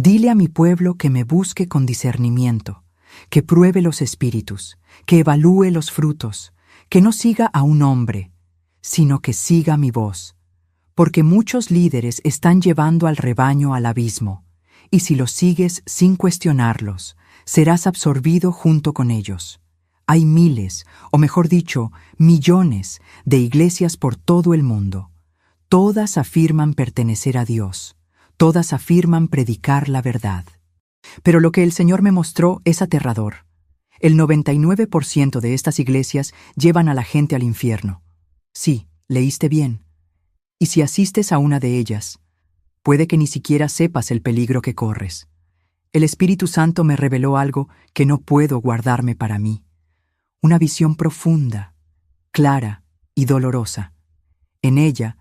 Dile a mi pueblo que me busque con discernimiento, que pruebe los espíritus, que evalúe los frutos, que no siga a un hombre, sino que siga mi voz. Porque muchos líderes están llevando al rebaño al abismo, y si los sigues sin cuestionarlos, serás absorbido junto con ellos. Hay miles, o mejor dicho, millones de iglesias por todo el mundo. Todas afirman pertenecer a Dios. Todas afirman predicar la verdad. Pero lo que el Señor me mostró es aterrador. El 99% de estas iglesias llevan a la gente al infierno. Sí, leíste bien. Y si asistes a una de ellas, puede que ni siquiera sepas el peligro que corres. El Espíritu Santo me reveló algo que no puedo guardarme para mí. Una visión profunda, clara y dolorosa. En ella,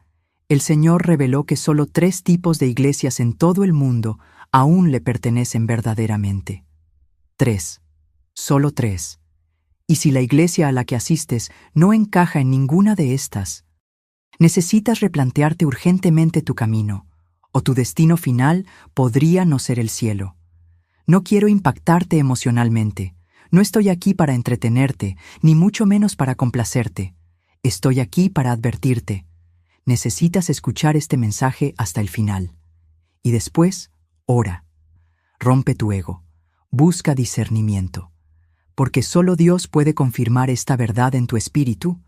el Señor reveló que solo 3 tipos de iglesias en todo el mundo aún le pertenecen verdaderamente. 3. Solo 3. Y si la iglesia a la que asistes no encaja en ninguna de estas, necesitas replantearte urgentemente tu camino, o tu destino final podría no ser el cielo. No quiero impactarte emocionalmente. No estoy aquí para entretenerte, ni mucho menos para complacerte. Estoy aquí para advertirte. Necesitas escuchar este mensaje hasta el final. Y después, ora. Rompe tu ego. Busca discernimiento. Porque solo Dios puede confirmar esta verdad en tu espíritu,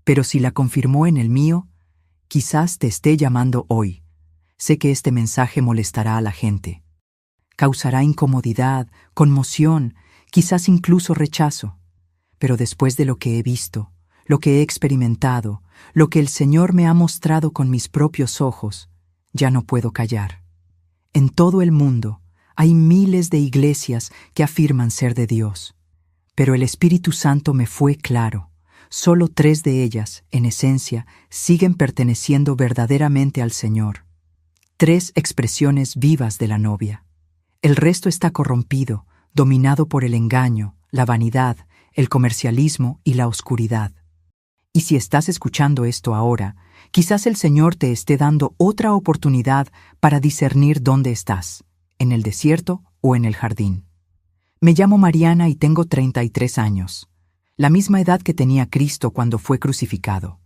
pero si la confirmó en el mío, quizás te esté llamando hoy. Sé que este mensaje molestará a la gente. Causará incomodidad, conmoción, quizás incluso rechazo. Pero después de lo que he visto, lo que he experimentado, lo que el Señor me ha mostrado con mis propios ojos, ya no puedo callar. En todo el mundo hay miles de iglesias que afirman ser de Dios. Pero el Espíritu Santo me fue claro. Solo 3 de ellas, en esencia, siguen perteneciendo verdaderamente al Señor. 3 expresiones vivas de la novia. El resto está corrompido, dominado por el engaño, la vanidad, el comercialismo y la oscuridad. Y si estás escuchando esto ahora, quizás el Señor te esté dando otra oportunidad para discernir dónde estás, en el desierto o en el jardín. Me llamo Mariana y tengo 33 años, la misma edad que tenía Cristo cuando fue crucificado.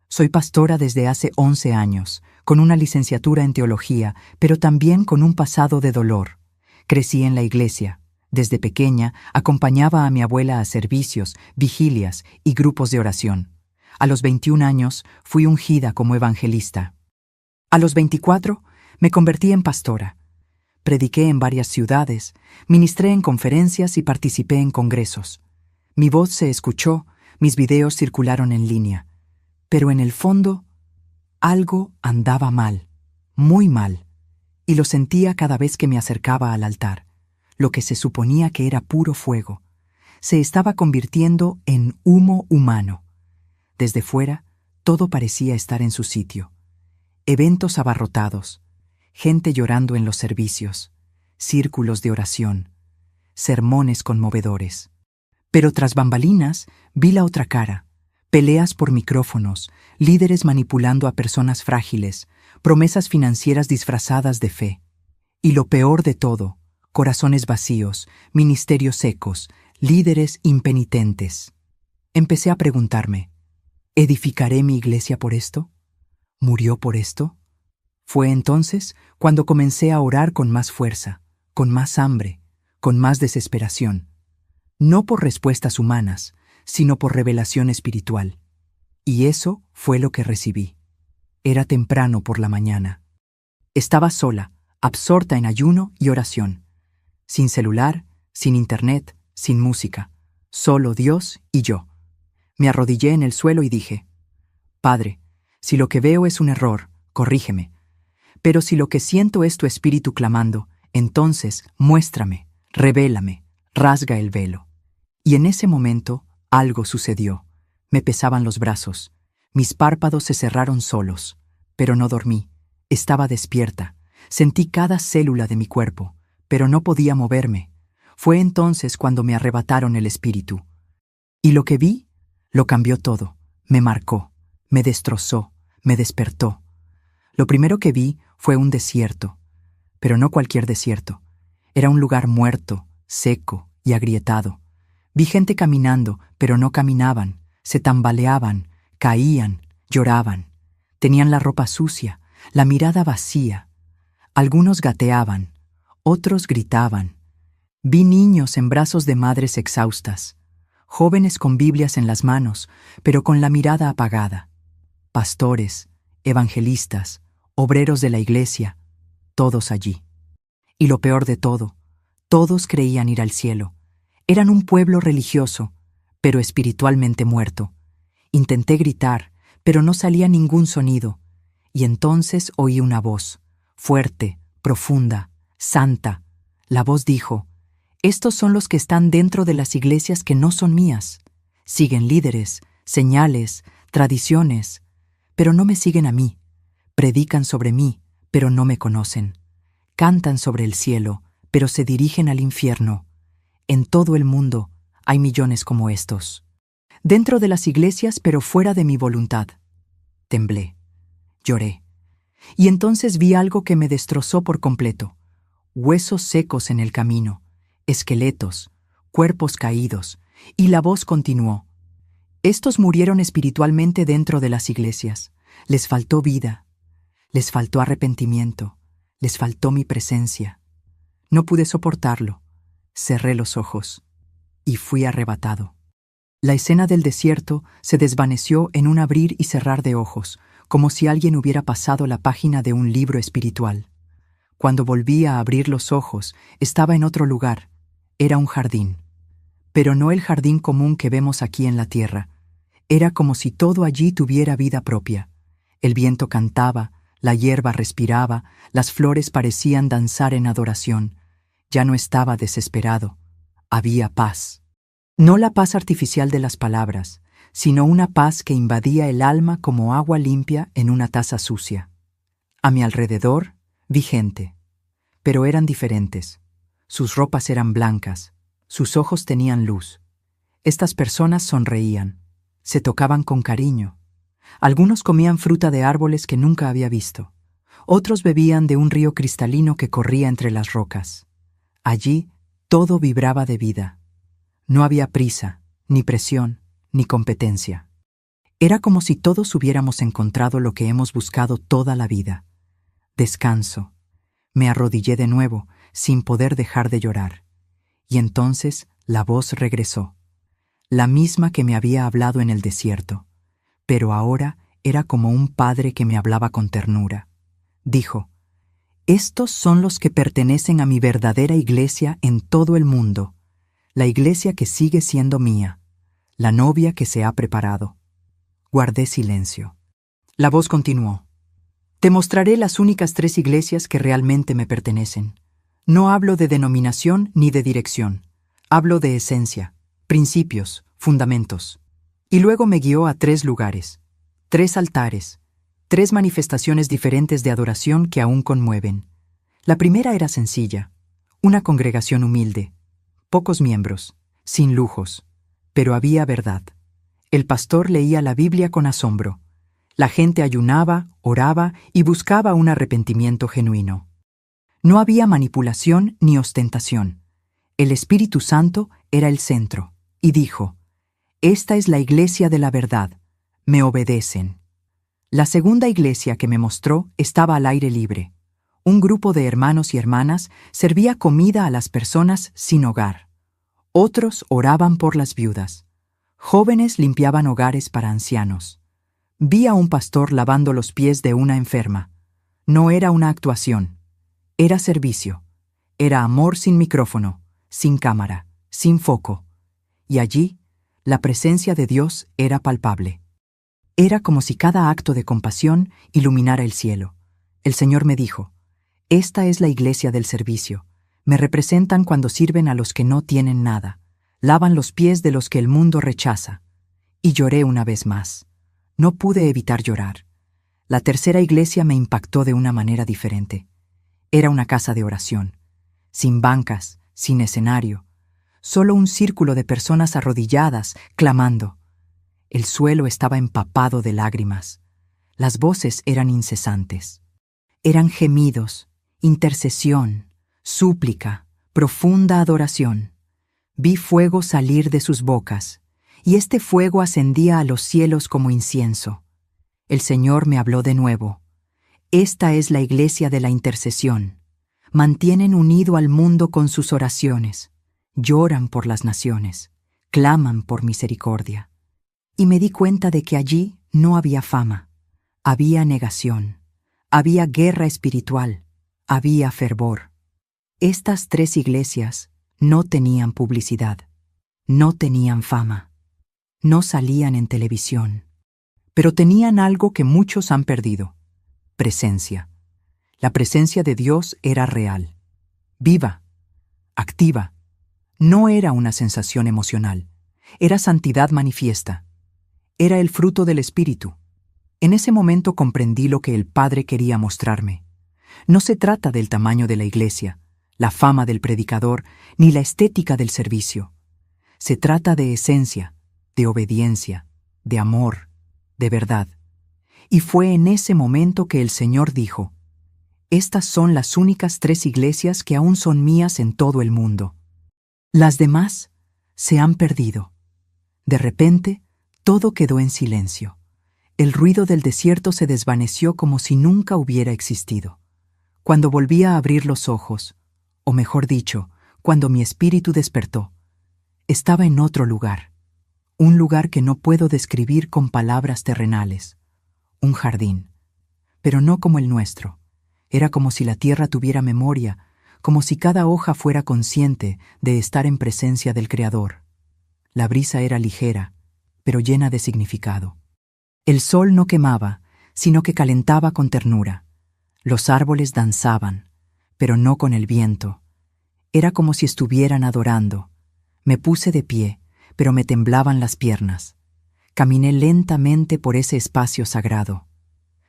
Soy pastora desde hace 11 años, con una licenciatura en teología, pero también con un pasado de dolor. Crecí en la iglesia. Desde pequeña acompañaba a mi abuela a servicios, vigilias y grupos de oración. A los 21 años fui ungida como evangelista. A los 24 me convertí en pastora. Prediqué en varias ciudades, ministré en conferencias y participé en congresos. Mi voz se escuchó, mis videos circularon en línea. Pero en el fondo, algo andaba mal, muy mal, y lo sentía cada vez que me acercaba al altar. Lo que se suponía que era puro fuego, se estaba convirtiendo en humo humano. Desde fuera, todo parecía estar en su sitio. Eventos abarrotados, gente llorando en los servicios, círculos de oración, sermones conmovedores. Pero tras bambalinas vi la otra cara, peleas por micrófonos, líderes manipulando a personas frágiles, promesas financieras disfrazadas de fe. Y lo peor de todo, corazones vacíos, ministerios secos, líderes impenitentes. Empecé a preguntarme, ¿edificaré mi iglesia por esto? ¿Murió por esto? Fue entonces cuando comencé a orar con más fuerza, con más hambre, con más desesperación. No por respuestas humanas, sino por revelación espiritual. Y eso fue lo que recibí. Era temprano por la mañana. Estaba sola, absorta en ayuno y oración. Sin celular, sin internet, sin música. Solo Dios y yo. Me arrodillé en el suelo y dije, Padre, si lo que veo es un error, corrígeme. Pero si lo que siento es tu espíritu clamando, entonces muéstrame, revélame, rasga el velo. Y en ese momento algo sucedió. Me pesaban los brazos. Mis párpados se cerraron solos. Pero no dormí. Estaba despierta. Sentí cada célula de mi cuerpo, pero no podía moverme. Fue entonces cuando me arrebataron el espíritu. Y lo que vi, lo cambió todo. Me marcó, me destrozó, me despertó. Lo primero que vi fue un desierto. Pero no cualquier desierto. Era un lugar muerto, seco y agrietado. Vi gente caminando, pero no caminaban, se tambaleaban, caían, lloraban. Tenían la ropa sucia, la mirada vacía. Algunos gateaban, otros gritaban. Vi niños en brazos de madres exhaustas, jóvenes con Biblias en las manos, pero con la mirada apagada. Pastores, evangelistas, obreros de la iglesia, todos allí. Y lo peor de todo, todos creían ir al cielo. Eran un pueblo religioso, pero espiritualmente muerto. Intenté gritar, pero no salía ningún sonido. Y entonces oí una voz, fuerte, profunda, santa. La voz dijo: «Estos son los que están dentro de las iglesias que no son mías. Siguen líderes, señales, tradiciones, pero no me siguen a mí. Predican sobre mí, pero no me conocen. Cantan sobre el cielo, pero se dirigen al infierno. En todo el mundo hay millones como estos. Dentro de las iglesias, pero fuera de mi voluntad». Temblé, lloré. Y entonces vi algo que me destrozó por completo. Huesos secos en el camino, esqueletos, cuerpos caídos, y la voz continuó: «Estos murieron espiritualmente dentro de las iglesias. Les faltó vida, les faltó arrepentimiento, les faltó mi presencia. No pude soportarlo. Cerré los ojos y fui arrebatado». La escena del desierto se desvaneció en un abrir y cerrar de ojos, como si alguien hubiera pasado la página de un libro espiritual. Cuando volví a abrir los ojos, estaba en otro lugar. Era un jardín. Pero no el jardín común que vemos aquí en la tierra. Era como si todo allí tuviera vida propia. El viento cantaba, la hierba respiraba, las flores parecían danzar en adoración. Ya no estaba desesperado. Había paz. No la paz artificial de las palabras, sino una paz que invadía el alma como agua limpia en una taza sucia. A mi alrededor vi gente, pero eran diferentes. Sus ropas eran blancas, sus ojos tenían luz. Estas personas sonreían, se tocaban con cariño. Algunos comían fruta de árboles que nunca había visto. Otros bebían de un río cristalino que corría entre las rocas. Allí todo vibraba de vida. No había prisa, ni presión, ni competencia. Era como si todos hubiéramos encontrado lo que hemos buscado toda la vida: descanso. Me arrodillé de nuevo, sin poder dejar de llorar. Y entonces la voz regresó, la misma que me había hablado en el desierto, pero ahora era como un padre que me hablaba con ternura. Dijo: «Estos son los que pertenecen a mi verdadera iglesia en todo el mundo, la iglesia que sigue siendo mía, la novia que se ha preparado». Guardé silencio. La voz continuó: «Te mostraré las únicas 3 iglesias que realmente me pertenecen. No hablo de denominación ni de dirección. Hablo de esencia, principios, fundamentos». Y luego me guió a 3 lugares, 3 altares, 3 manifestaciones diferentes de adoración que aún conmueven. La primera era sencilla, una congregación humilde, pocos miembros, sin lujos, pero había verdad. El pastor leía la Biblia con asombro. La gente ayunaba, oraba y buscaba un arrepentimiento genuino. No había manipulación ni ostentación. El Espíritu Santo era el centro, y dijo: «Esta es la iglesia de la verdad. Me obedecen». La segunda iglesia que me mostró estaba al aire libre. Un grupo de hermanos y hermanas servía comida a las personas sin hogar. Otros oraban por las viudas. Jóvenes limpiaban hogares para ancianos. Vi a un pastor lavando los pies de una enferma. No era una actuación. Era servicio. Era amor sin micrófono, sin cámara, sin foco. Y allí, la presencia de Dios era palpable. Era como si cada acto de compasión iluminara el cielo. El Señor me dijo: «Esta es la iglesia del servicio. Me representan cuando sirven a los que no tienen nada. Lavan los pies de los que el mundo rechaza». Y lloré una vez más. No pude evitar llorar. La tercera iglesia me impactó de una manera diferente. Era una casa de oración, sin bancas, sin escenario, solo un círculo de personas arrodilladas, clamando. El suelo estaba empapado de lágrimas. Las voces eran incesantes. Eran gemidos, intercesión, súplica, Profunda adoración. Vi fuego salir de sus bocas, y este fuego ascendía a los cielos como incienso. El Señor me habló de nuevo. Esta es la iglesia de la intercesión. Mantienen unido al mundo con sus oraciones. Lloran por las naciones. Claman por misericordia. Y me di cuenta de que allí no había fama. Había negación. Había guerra espiritual. Había fervor. Estas 3 iglesias no tenían publicidad. No tenían fama. No salían en televisión. Pero tenían algo que muchos han perdido. Presencia. La presencia de Dios era real. Viva. Activa. No era una sensación emocional. Era santidad manifiesta. Era el fruto del Espíritu. En ese momento comprendí lo que el Padre quería mostrarme. No se trata del tamaño de la iglesia, la fama del predicador, ni la estética del servicio. Se trata de esencia, de obediencia, de amor, de verdad. Y fue en ese momento que el Señor dijo: estas son las únicas 3 iglesias que aún son mías en todo el mundo. Las demás se han perdido. De repente, todo quedó en silencio. El ruido del desierto se desvaneció como si nunca hubiera existido. Cuando volví a abrir los ojos, o mejor dicho, cuando mi espíritu despertó, estaba en otro lugar. Un lugar que no puedo describir con palabras terrenales. Un jardín. Pero no como el nuestro. Era como si la tierra tuviera memoria, como si cada hoja fuera consciente de estar en presencia del Creador. La brisa era ligera, pero llena de significado. El sol no quemaba, sino que calentaba con ternura. Los árboles danzaban, pero no con el viento. Era como si estuvieran adorando. Me puse de pie, pero me temblaban las piernas. Caminé lentamente por ese espacio sagrado.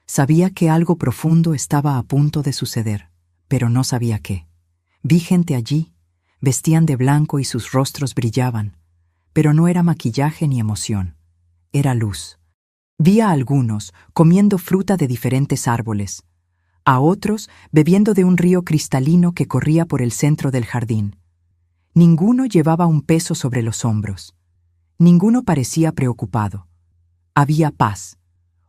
Sabía que algo profundo estaba a punto de suceder, pero no sabía qué. Vi gente allí, vestían de blanco y sus rostros brillaban, pero no era maquillaje ni emoción, era luz. Vi a algunos comiendo fruta de diferentes árboles, a otros bebiendo de un río cristalino que corría por el centro del jardín. Ninguno llevaba un peso sobre los hombros. Ninguno parecía preocupado. Había paz,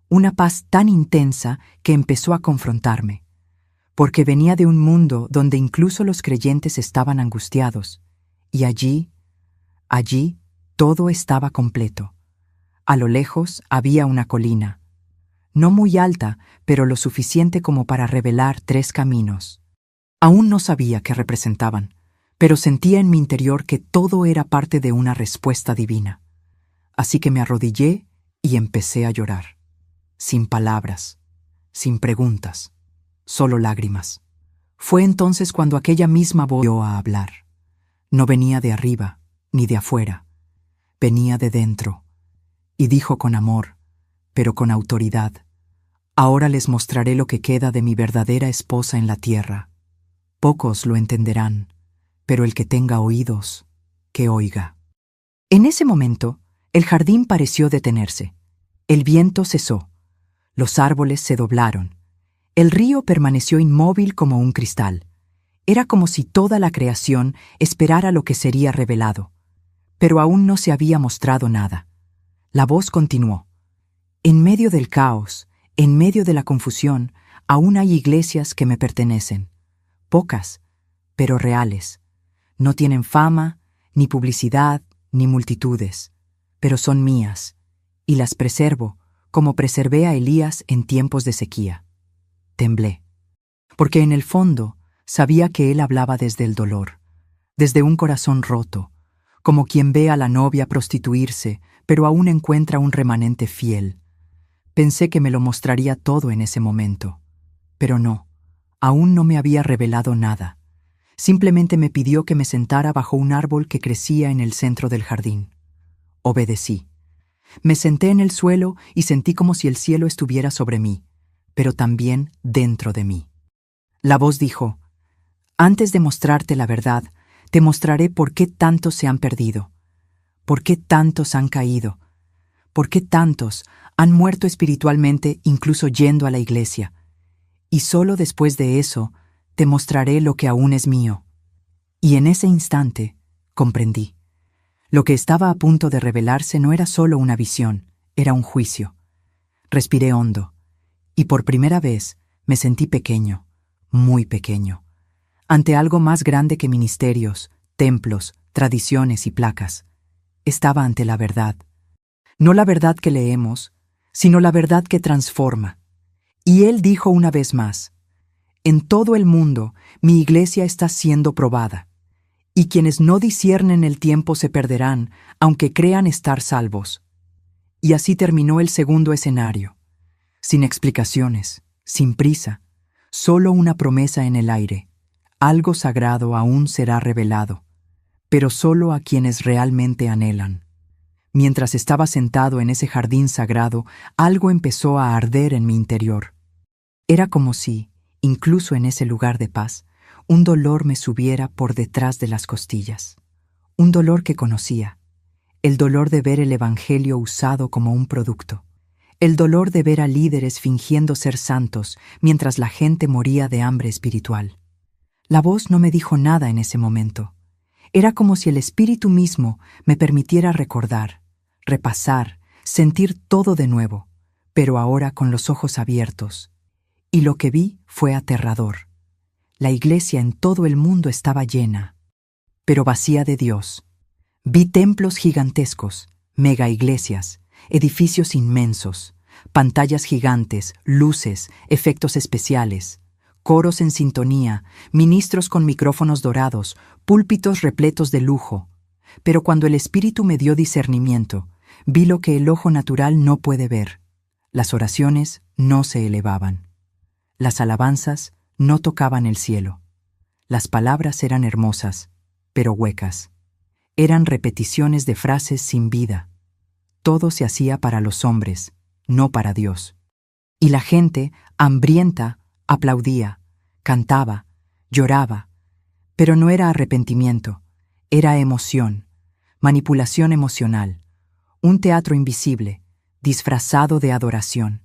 una paz tan intensa que empezó a confrontarme, porque venía de un mundo donde incluso los creyentes estaban angustiados, y allí, todo estaba completo. A lo lejos había una colina, no muy alta, pero lo suficiente como para revelar 3 caminos. Aún no sabía qué representaban, pero sentía en mi interior que todo era parte de una respuesta divina. Así que me arrodillé y empecé a llorar. Sin palabras, sin preguntas, solo lágrimas. Fue entonces cuando aquella misma voz volvió a hablar. No venía de arriba, ni de afuera. Venía de dentro. Y dijo con amor, pero con autoridad: ahora les mostraré lo que queda de mi verdadera esposa en la tierra. Pocos lo entenderán, pero el que tenga oídos, que oiga. En ese momento, el jardín pareció detenerse. El viento cesó. Los árboles se doblaron. El río permaneció inmóvil como un cristal. Era como si toda la creación esperara lo que sería revelado. Pero aún no se había mostrado nada. La voz continuó: en medio del caos, en medio de la confusión, aún hay iglesias que me pertenecen. Pocas, pero reales. No tienen fama, ni publicidad, ni multitudes, pero son mías, y las preservo, como preservé a Elías en tiempos de sequía. Temblé, porque en el fondo sabía que él hablaba desde el dolor, desde un corazón roto, como quien ve a la novia prostituirse, pero aún encuentra un remanente fiel. Pensé que me lo mostraría todo en ese momento, pero no, aún no me había revelado nada. Simplemente me pidió que me sentara bajo un árbol que crecía en el centro del jardín. Obedecí. Me senté en el suelo y sentí como si el cielo estuviera sobre mí, pero también dentro de mí. La voz dijo: antes de mostrarte la verdad, te mostraré por qué tantos se han perdido, por qué tantos han caído, por qué tantos han muerto espiritualmente incluso yendo a la iglesia. Y solo después de eso te mostraré lo que aún es mío. Y en ese instante comprendí. Lo que estaba a punto de revelarse no era solo una visión, era un juicio. Respiré hondo, y por primera vez me sentí pequeño, muy pequeño, ante algo más grande que ministerios, templos, tradiciones y placas. Estaba ante la verdad. No la verdad que leemos, sino la verdad que transforma. Y él dijo una vez más: en todo el mundo mi iglesia está siendo probada, y quienes no disciernen el tiempo se perderán, aunque crean estar salvos. Y así terminó el segundo escenario, sin explicaciones, sin prisa, solo una promesa en el aire: algo sagrado aún será revelado, pero solo a quienes realmente anhelan. Mientras estaba sentado en ese jardín sagrado, algo empezó a arder en mi interior. Era como si, incluso en ese lugar de paz, un dolor me subiera por detrás de las costillas. Un dolor que conocía. El dolor de ver el Evangelio usado como un producto. El dolor de ver a líderes fingiendo ser santos mientras la gente moría de hambre espiritual. La voz no me dijo nada en ese momento. Era como si el Espíritu mismo me permitiera recordar, repasar, sentir todo de nuevo, pero ahora con los ojos abiertos. Y lo que vi fue aterrador. La iglesia en todo el mundo estaba llena, pero vacía de Dios. Vi templos gigantescos, mega iglesias, edificios inmensos, pantallas gigantes, luces, efectos especiales, coros en sintonía, ministros con micrófonos dorados, púlpitos repletos de lujo. Pero cuando el Espíritu me dio discernimiento, vi lo que el ojo natural no puede ver. Las oraciones no se elevaban. Las alabanzas no tocaban el cielo. Las palabras eran hermosas, pero huecas. Eran repeticiones de frases sin vida. Todo se hacía para los hombres, no para Dios. Y la gente, hambrienta, aplaudía, cantaba, lloraba. Pero no era arrepentimiento, era emoción, manipulación emocional, un teatro invisible, disfrazado de adoración.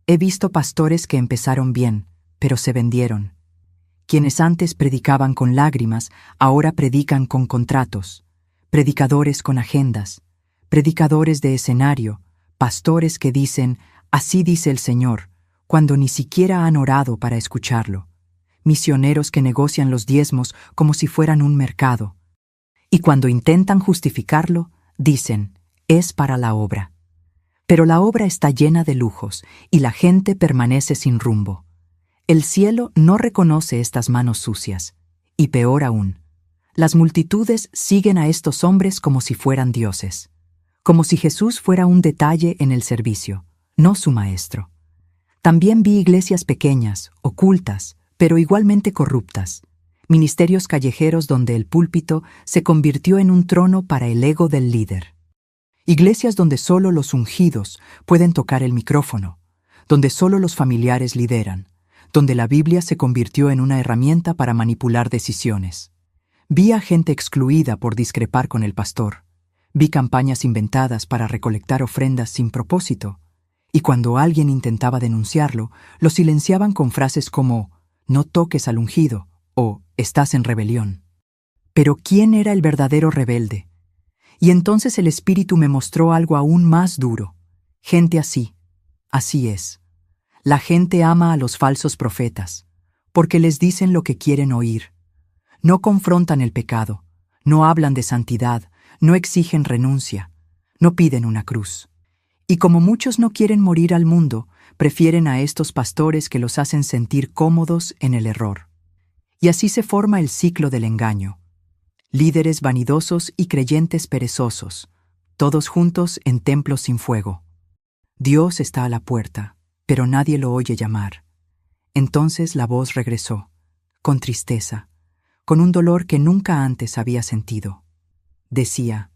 He visto pastores que empezaron bien, pero se vendieron. Quienes antes predicaban con lágrimas, ahora predican con contratos. Predicadores con agendas, predicadores de escenario, pastores que dicen: así dice el Señor, cuando ni siquiera han orado para escucharlo. Misioneros que negocian los diezmos como si fueran un mercado. Y cuando intentan justificarlo, dicen: es para la obra. Pero la obra está llena de lujos y la gente permanece sin rumbo. El cielo no reconoce estas manos sucias. Y peor aún, las multitudes siguen a estos hombres como si fueran dioses. Como si Jesús fuera un detalle en el servicio, no su maestro. También vi iglesias pequeñas, ocultas, pero igualmente corruptas. Ministerios callejeros donde el púlpito se convirtió en un trono para el ego del líder. Iglesias donde solo los ungidos pueden tocar el micrófono, donde solo los familiares lideran, donde la Biblia se convirtió en una herramienta para manipular decisiones. Vi a gente excluida por discrepar con el pastor. Vi campañas inventadas para recolectar ofrendas sin propósito. Y cuando alguien intentaba denunciarlo, lo silenciaban con frases como: no toques al ungido o estás en rebelión. Pero ¿quién era el verdadero rebelde? Y entonces el Espíritu me mostró algo aún más duro. Gente así. Así es. La gente ama a los falsos profetas, porque les dicen lo que quieren oír. No confrontan el pecado, no hablan de santidad, no exigen renuncia, no piden una cruz. Y como muchos no quieren morir al mundo, prefieren a estos pastores que los hacen sentir cómodos en el error. Y así se forma el ciclo del engaño. Líderes vanidosos y creyentes perezosos, todos juntos en templos sin fuego. Dios está a la puerta, pero nadie lo oye llamar. Entonces la voz regresó, con tristeza, con un dolor que nunca antes había sentido. Decía: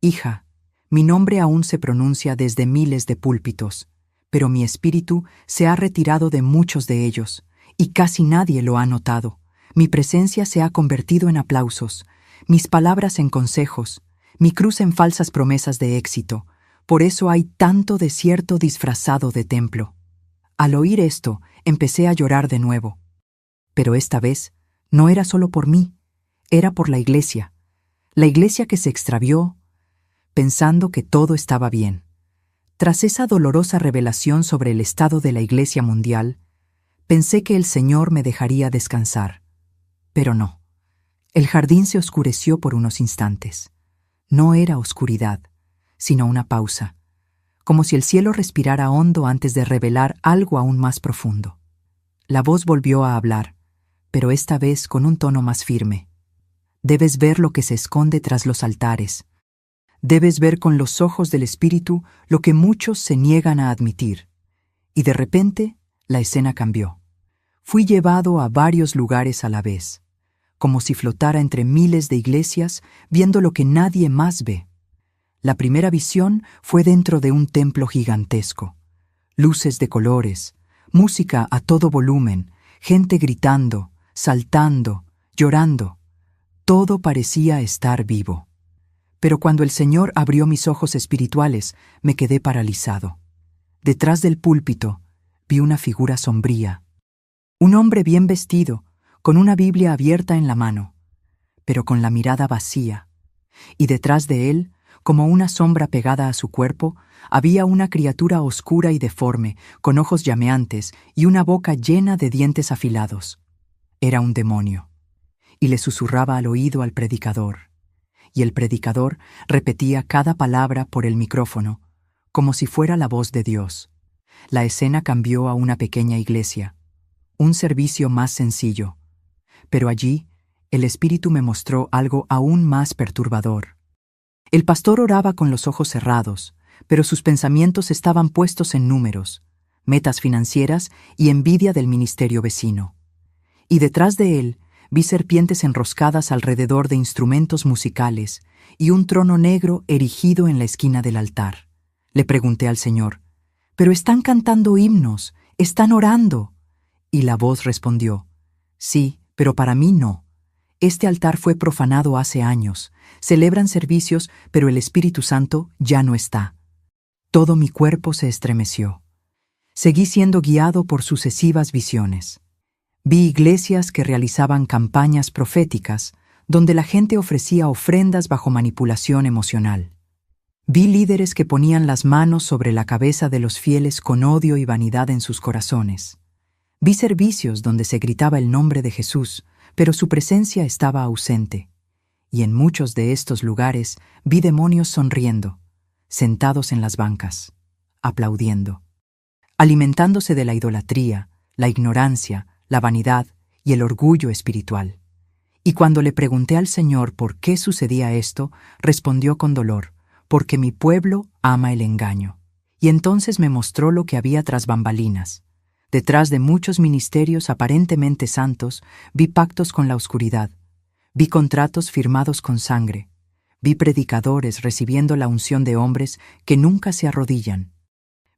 hija, mi nombre aún se pronuncia desde miles de púlpitos, pero mi espíritu se ha retirado de muchos de ellos, y casi nadie lo ha notado. Mi presencia se ha convertido en aplausos, mis palabras en consejos, mi cruz en falsas promesas de éxito. Por eso hay tanto desierto disfrazado de templo. Al oír esto, empecé a llorar de nuevo. Pero esta vez no era solo por mí, Era por la iglesia que se extravió, pensando que todo estaba bien. Tras esa dolorosa revelación sobre el estado de la Iglesia mundial, pensé que el Señor me dejaría descansar. Pero no. El jardín se oscureció por unos instantes. No era oscuridad, sino una pausa, como si el cielo respirara hondo antes de revelar algo aún más profundo. La voz volvió a hablar, pero esta vez con un tono más firme. Debes ver lo que se esconde tras los altares. Debes ver con los ojos del Espíritu lo que muchos se niegan a admitir. Y de repente, la escena cambió. Fui llevado a varios lugares a la vez, como si flotara entre miles de iglesias viendo lo que nadie más ve. La primera visión fue dentro de un templo gigantesco. Luces de colores, música a todo volumen, gente gritando, saltando, llorando. Todo parecía estar vivo. Pero cuando el Señor abrió mis ojos espirituales, me quedé paralizado. Detrás del púlpito vi una figura sombría. Un hombre bien vestido, con una Biblia abierta en la mano, pero con la mirada vacía. Y detrás de él, como una sombra pegada a su cuerpo, había una criatura oscura y deforme, con ojos llameantes y una boca llena de dientes afilados. Era un demonio. Y le susurraba al oído al predicador. Y el predicador repetía cada palabra por el micrófono, como si fuera la voz de Dios. La escena cambió a una pequeña iglesia, un servicio más sencillo. Pero allí, el Espíritu me mostró algo aún más perturbador. El pastor oraba con los ojos cerrados, pero sus pensamientos estaban puestos en números, metas financieras y envidia del ministerio vecino. Y detrás de él, vi serpientes enroscadas alrededor de instrumentos musicales y un trono negro erigido en la esquina del altar. Le pregunté al Señor, «Pero están cantando himnos, están orando». Y la voz respondió, «Sí, pero para mí no. Este altar fue profanado hace años. Celebran servicios, pero el Espíritu Santo ya no está». Todo mi cuerpo se estremeció. Seguí siendo guiado por sucesivas visiones. Vi iglesias que realizaban campañas proféticas, donde la gente ofrecía ofrendas bajo manipulación emocional. Vi líderes que ponían las manos sobre la cabeza de los fieles con odio y vanidad en sus corazones. Vi servicios donde se gritaba el nombre de Jesús, pero su presencia estaba ausente. Y en muchos de estos lugares vi demonios sonriendo, sentados en las bancas, aplaudiendo, alimentándose de la idolatría, la ignorancia, la vanidad y el orgullo espiritual. Y cuando le pregunté al Señor por qué sucedía esto, respondió con dolor, «Porque mi pueblo ama el engaño». Y entonces me mostró lo que había tras bambalinas. Detrás de muchos ministerios aparentemente santos, vi pactos con la oscuridad, vi contratos firmados con sangre, vi predicadores recibiendo la unción de hombres que nunca se arrodillan,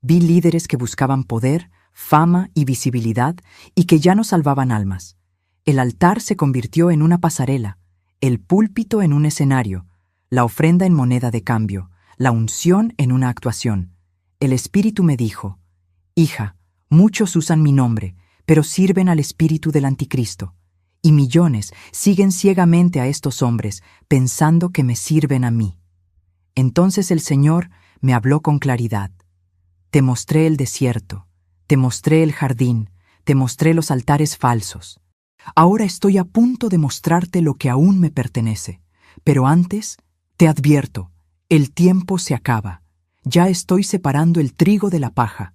vi líderes que buscaban poder, fama y visibilidad y que ya no salvaban almas. El altar se convirtió en una pasarela, el púlpito en un escenario, la ofrenda en moneda de cambio, la unción en una actuación. El Espíritu me dijo, «Hija, muchos usan mi nombre, pero sirven al espíritu del anticristo, y millones siguen ciegamente a estos hombres, pensando que me sirven a mí». Entonces el Señor me habló con claridad. «Te mostré el desierto, te mostré el jardín, te mostré los altares falsos. Ahora estoy a punto de mostrarte lo que aún me pertenece. Pero antes, te advierto, el tiempo se acaba. Ya estoy separando el trigo de la paja.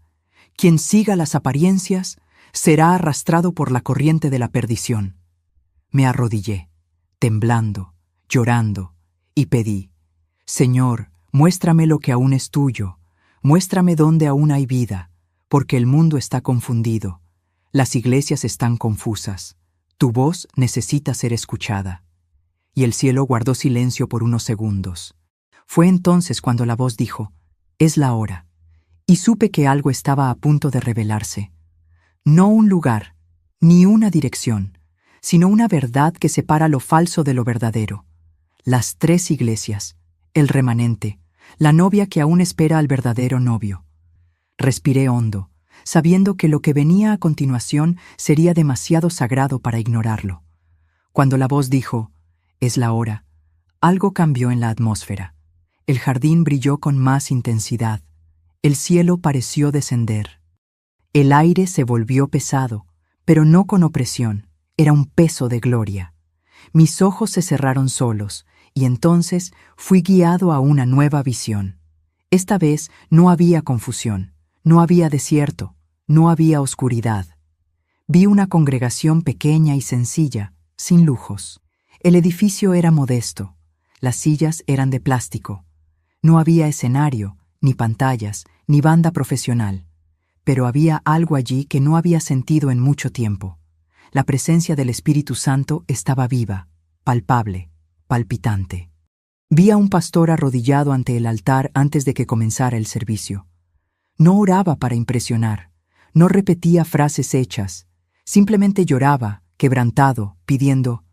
Quien siga las apariencias será arrastrado por la corriente de la perdición». Me arrodillé, temblando, llorando, y pedí, «Señor, muéstrame lo que aún es tuyo. Muéstrame dónde aún hay vida. Porque el mundo está confundido, las iglesias están confusas, tu voz necesita ser escuchada». Y el cielo guardó silencio por unos segundos. Fue entonces cuando la voz dijo, «Es la hora». Y supe que algo estaba a punto de revelarse. No un lugar, ni una dirección, sino una verdad que separa lo falso de lo verdadero. Las 3 iglesias, el remanente, la novia que aún espera al verdadero novio. Respiré hondo, sabiendo que lo que venía a continuación sería demasiado sagrado para ignorarlo. Cuando la voz dijo, Es la hora. Algo cambió en la atmósfera. El jardín brilló con más intensidad. El cielo pareció descender. El aire se volvió pesado, pero no con opresión. Era un peso de gloria. Mis ojos se cerraron solos, y entonces fui guiado a una nueva visión. Esta vez no había confusión, no había desierto, no había oscuridad. Vi una congregación pequeña y sencilla, sin lujos. El edificio era modesto. Las sillas eran de plástico. No había escenario, ni pantallas, ni banda profesional. Pero había algo allí que no había sentido en mucho tiempo. La presencia del Espíritu Santo estaba viva, palpable, palpitante. Vi a un pastor arrodillado ante el altar antes de que comenzara el servicio. No oraba para impresionar, no repetía frases hechas, simplemente lloraba, quebrantado, pidiendo: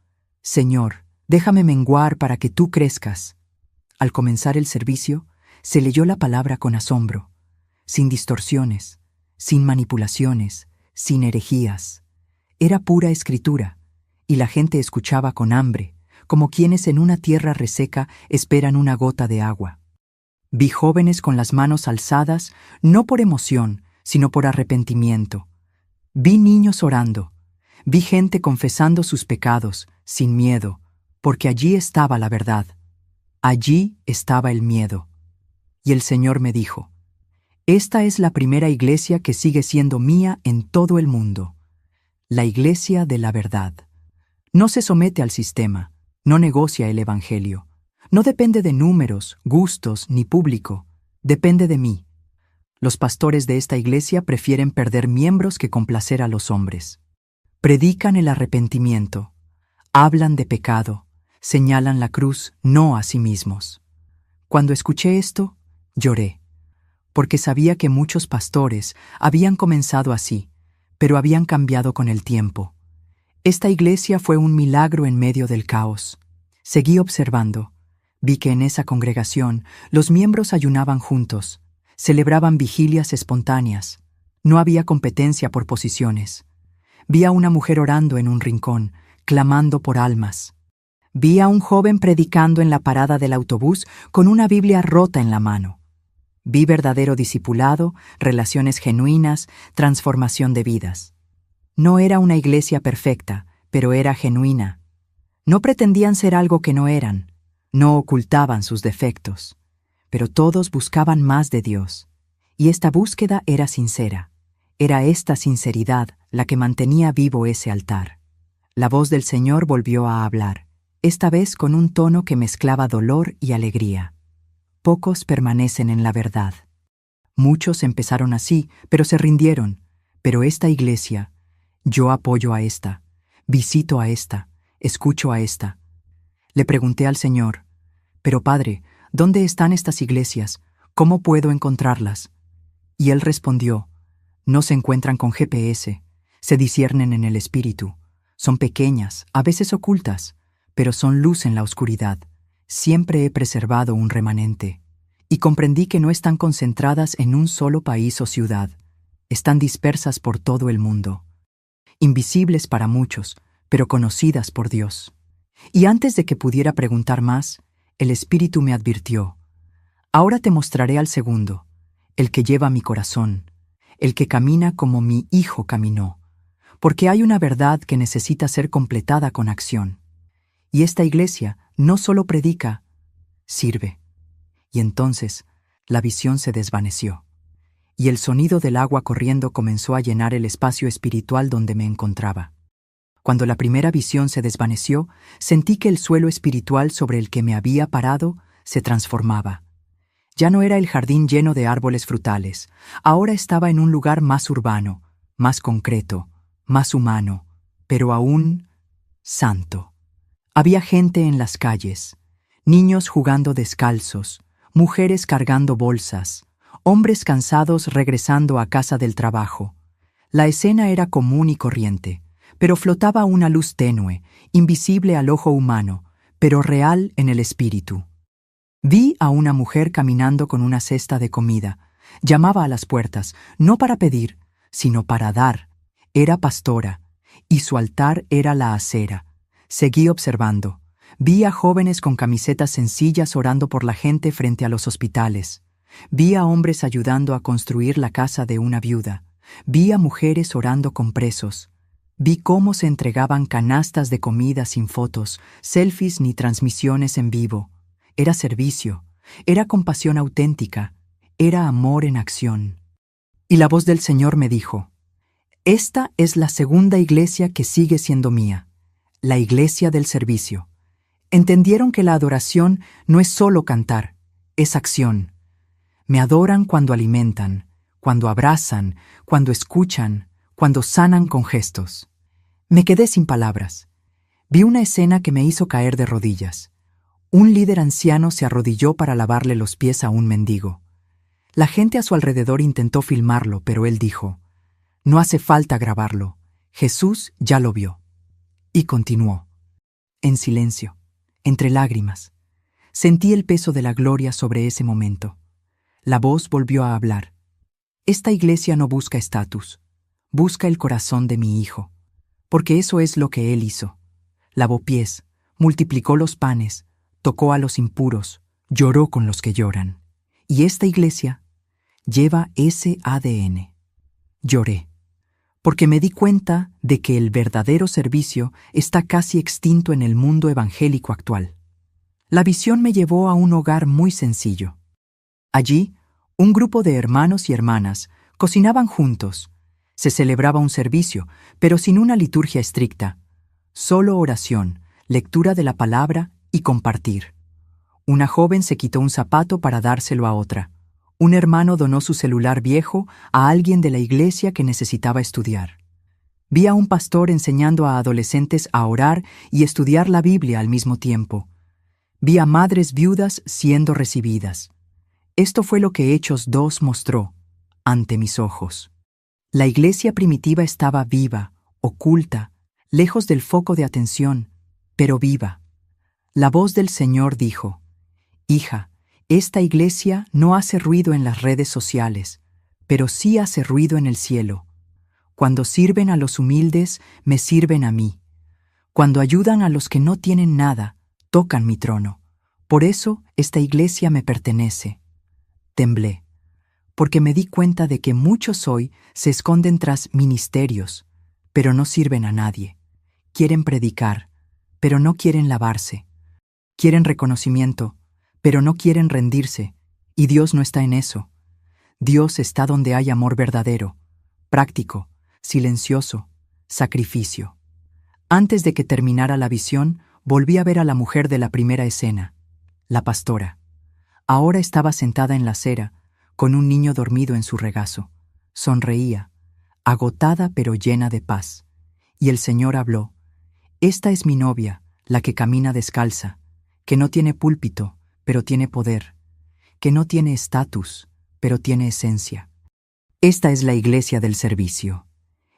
«Señor, déjame menguar para que tú crezcas». Al comenzar el servicio, se leyó la palabra con asombro, sin distorsiones, sin manipulaciones, sin herejías. Era pura escritura, y la gente escuchaba con hambre, como quienes en una tierra reseca esperan una gota de agua. Vi jóvenes con las manos alzadas, no por emoción, sino por arrepentimiento. Vi niños orando. Vi gente confesando sus pecados, sin miedo, porque allí estaba la verdad. Allí estaba el miedo. Y el Señor me dijo: «Esta es la primera iglesia que sigue siendo mía en todo el mundo. La iglesia de la verdad. No se somete al sistema, no negocia el evangelio. No depende de números, gustos ni público. Depende de mí». Los pastores de esta iglesia prefieren perder miembros que complacer a los hombres. Predican el arrepentimiento, hablan de pecado, señalan la cruz, no a sí mismos. Cuando escuché esto, lloré, porque sabía que muchos pastores habían comenzado así, pero habían cambiado con el tiempo. Esta iglesia fue un milagro en medio del caos. Seguí observando. Vi que en esa congregación los miembros ayunaban juntos, celebraban vigilias espontáneas. No había competencia por posiciones. Vi a una mujer orando en un rincón, clamando por almas. Vi a un joven predicando en la parada del autobús con una Biblia rota en la mano. Vi verdadero discipulado, relaciones genuinas, transformación de vidas. No era una iglesia perfecta, pero era genuina. No pretendían ser algo que no eran, no ocultaban sus defectos, pero todos buscaban más de Dios. Y esta búsqueda era sincera. Era esta sinceridad la que mantenía vivo ese altar. La voz del Señor volvió a hablar, esta vez con un tono que mezclaba dolor y alegría. Pocos permanecen en la verdad. Muchos empezaron así, pero se rindieron. Pero esta iglesia, yo apoyo a esta, visito a esta, escucho a esta. Le pregunté al Señor: «Pero Padre, ¿dónde están estas iglesias? ¿Cómo puedo encontrarlas?» Y Él respondió: «No se encuentran con GPS, se disciernen en el Espíritu. Son pequeñas, a veces ocultas, pero son luz en la oscuridad. Siempre he preservado un remanente». Y comprendí que no están concentradas en un solo país o ciudad. Están dispersas por todo el mundo. Invisibles para muchos, pero conocidas por Dios. Y antes de que pudiera preguntar más, el Espíritu me advirtió: «Ahora te mostraré al segundo, el que lleva mi corazón, el que camina como mi Hijo caminó, porque hay una verdad que necesita ser completada con acción. Y esta iglesia no solo predica, sirve». Y entonces la visión se desvaneció, y el sonido del agua corriendo comenzó a llenar el espacio espiritual donde me encontraba. Cuando la primera visión se desvaneció, sentí que el suelo espiritual sobre el que me había parado se transformaba. Ya no era el jardín lleno de árboles frutales, ahora estaba en un lugar más urbano, más concreto, más humano, pero aún santo. Había gente en las calles, niños jugando descalzos, mujeres cargando bolsas, hombres cansados regresando a casa del trabajo. La escena era común y corriente, pero flotaba una luz tenue, invisible al ojo humano, pero real en el espíritu. Vi a una mujer caminando con una cesta de comida. Llamaba a las puertas, no para pedir, sino para dar. Era pastora, y su altar era la acera. Seguí observando. Vi a jóvenes con camisetas sencillas orando por la gente frente a los hospitales. Vi a hombres ayudando a construir la casa de una viuda. Vi a mujeres orando con presos. Vi cómo se entregaban canastas de comida sin fotos, selfies ni transmisiones en vivo. Era servicio, era compasión auténtica, era amor en acción. Y la voz del Señor me dijo: esta es la segunda iglesia que sigue siendo mía, la iglesia del servicio. Entendieron que la adoración no es solo cantar, es acción. Me adoran cuando alimentan, cuando abrazan, cuando escuchan, cuando sanan con gestos. Me quedé sin palabras. Vi una escena que me hizo caer de rodillas. Un líder anciano se arrodilló para lavarle los pies a un mendigo. La gente a su alrededor intentó filmarlo, pero él dijo: no hace falta grabarlo, Jesús ya lo vio. Y continuó. En silencio, entre lágrimas, sentí el peso de la gloria sobre ese momento. La voz volvió a hablar. Esta iglesia no busca estatus, busca el corazón de mi hijo, porque eso es lo que él hizo. Lavó pies, multiplicó los panes, tocó a los impuros, lloró con los que lloran. Y esta iglesia lleva ese ADN. Lloré, porque me di cuenta de que el verdadero servicio está casi extinto en el mundo evangélico actual. La visión me llevó a un hogar muy sencillo. Allí, un grupo de hermanos y hermanas cocinaban juntos. Se celebraba un servicio, pero sin una liturgia estricta. Solo oración, lectura de la palabra y compartir. Una joven se quitó un zapato para dárselo a otra. Un hermano donó su celular viejo a alguien de la iglesia que necesitaba estudiar. Vi a un pastor enseñando a adolescentes a orar y estudiar la Biblia al mismo tiempo. Vi a madres viudas siendo recibidas. Esto fue lo que Hechos 2 mostró ante mis ojos. La iglesia primitiva estaba viva, oculta, lejos del foco de atención, pero viva. La voz del Señor dijo: hija, esta iglesia no hace ruido en las redes sociales, pero sí hace ruido en el cielo. Cuando sirven a los humildes, me sirven a mí. Cuando ayudan a los que no tienen nada, tocan mi trono. Por eso esta iglesia me pertenece. Temblé, porque me di cuenta de que muchos hoy se esconden tras ministerios, pero no sirven a nadie. Quieren predicar, pero no quieren lavarse. Quieren reconocimiento, pero no quieren rendirse, y Dios no está en eso. Dios está donde hay amor verdadero, práctico, silencioso, sacrificio. Antes de que terminara la visión, volví a ver a la mujer de la primera escena, la pastora. Ahora estaba sentada en la acera, con un niño dormido en su regazo. Sonreía, agotada pero llena de paz. Y el Señor habló: esta es mi novia, la que camina descalza, que no tiene púlpito, pero tiene poder, que no tiene estatus, pero tiene esencia. Esta es la iglesia del servicio,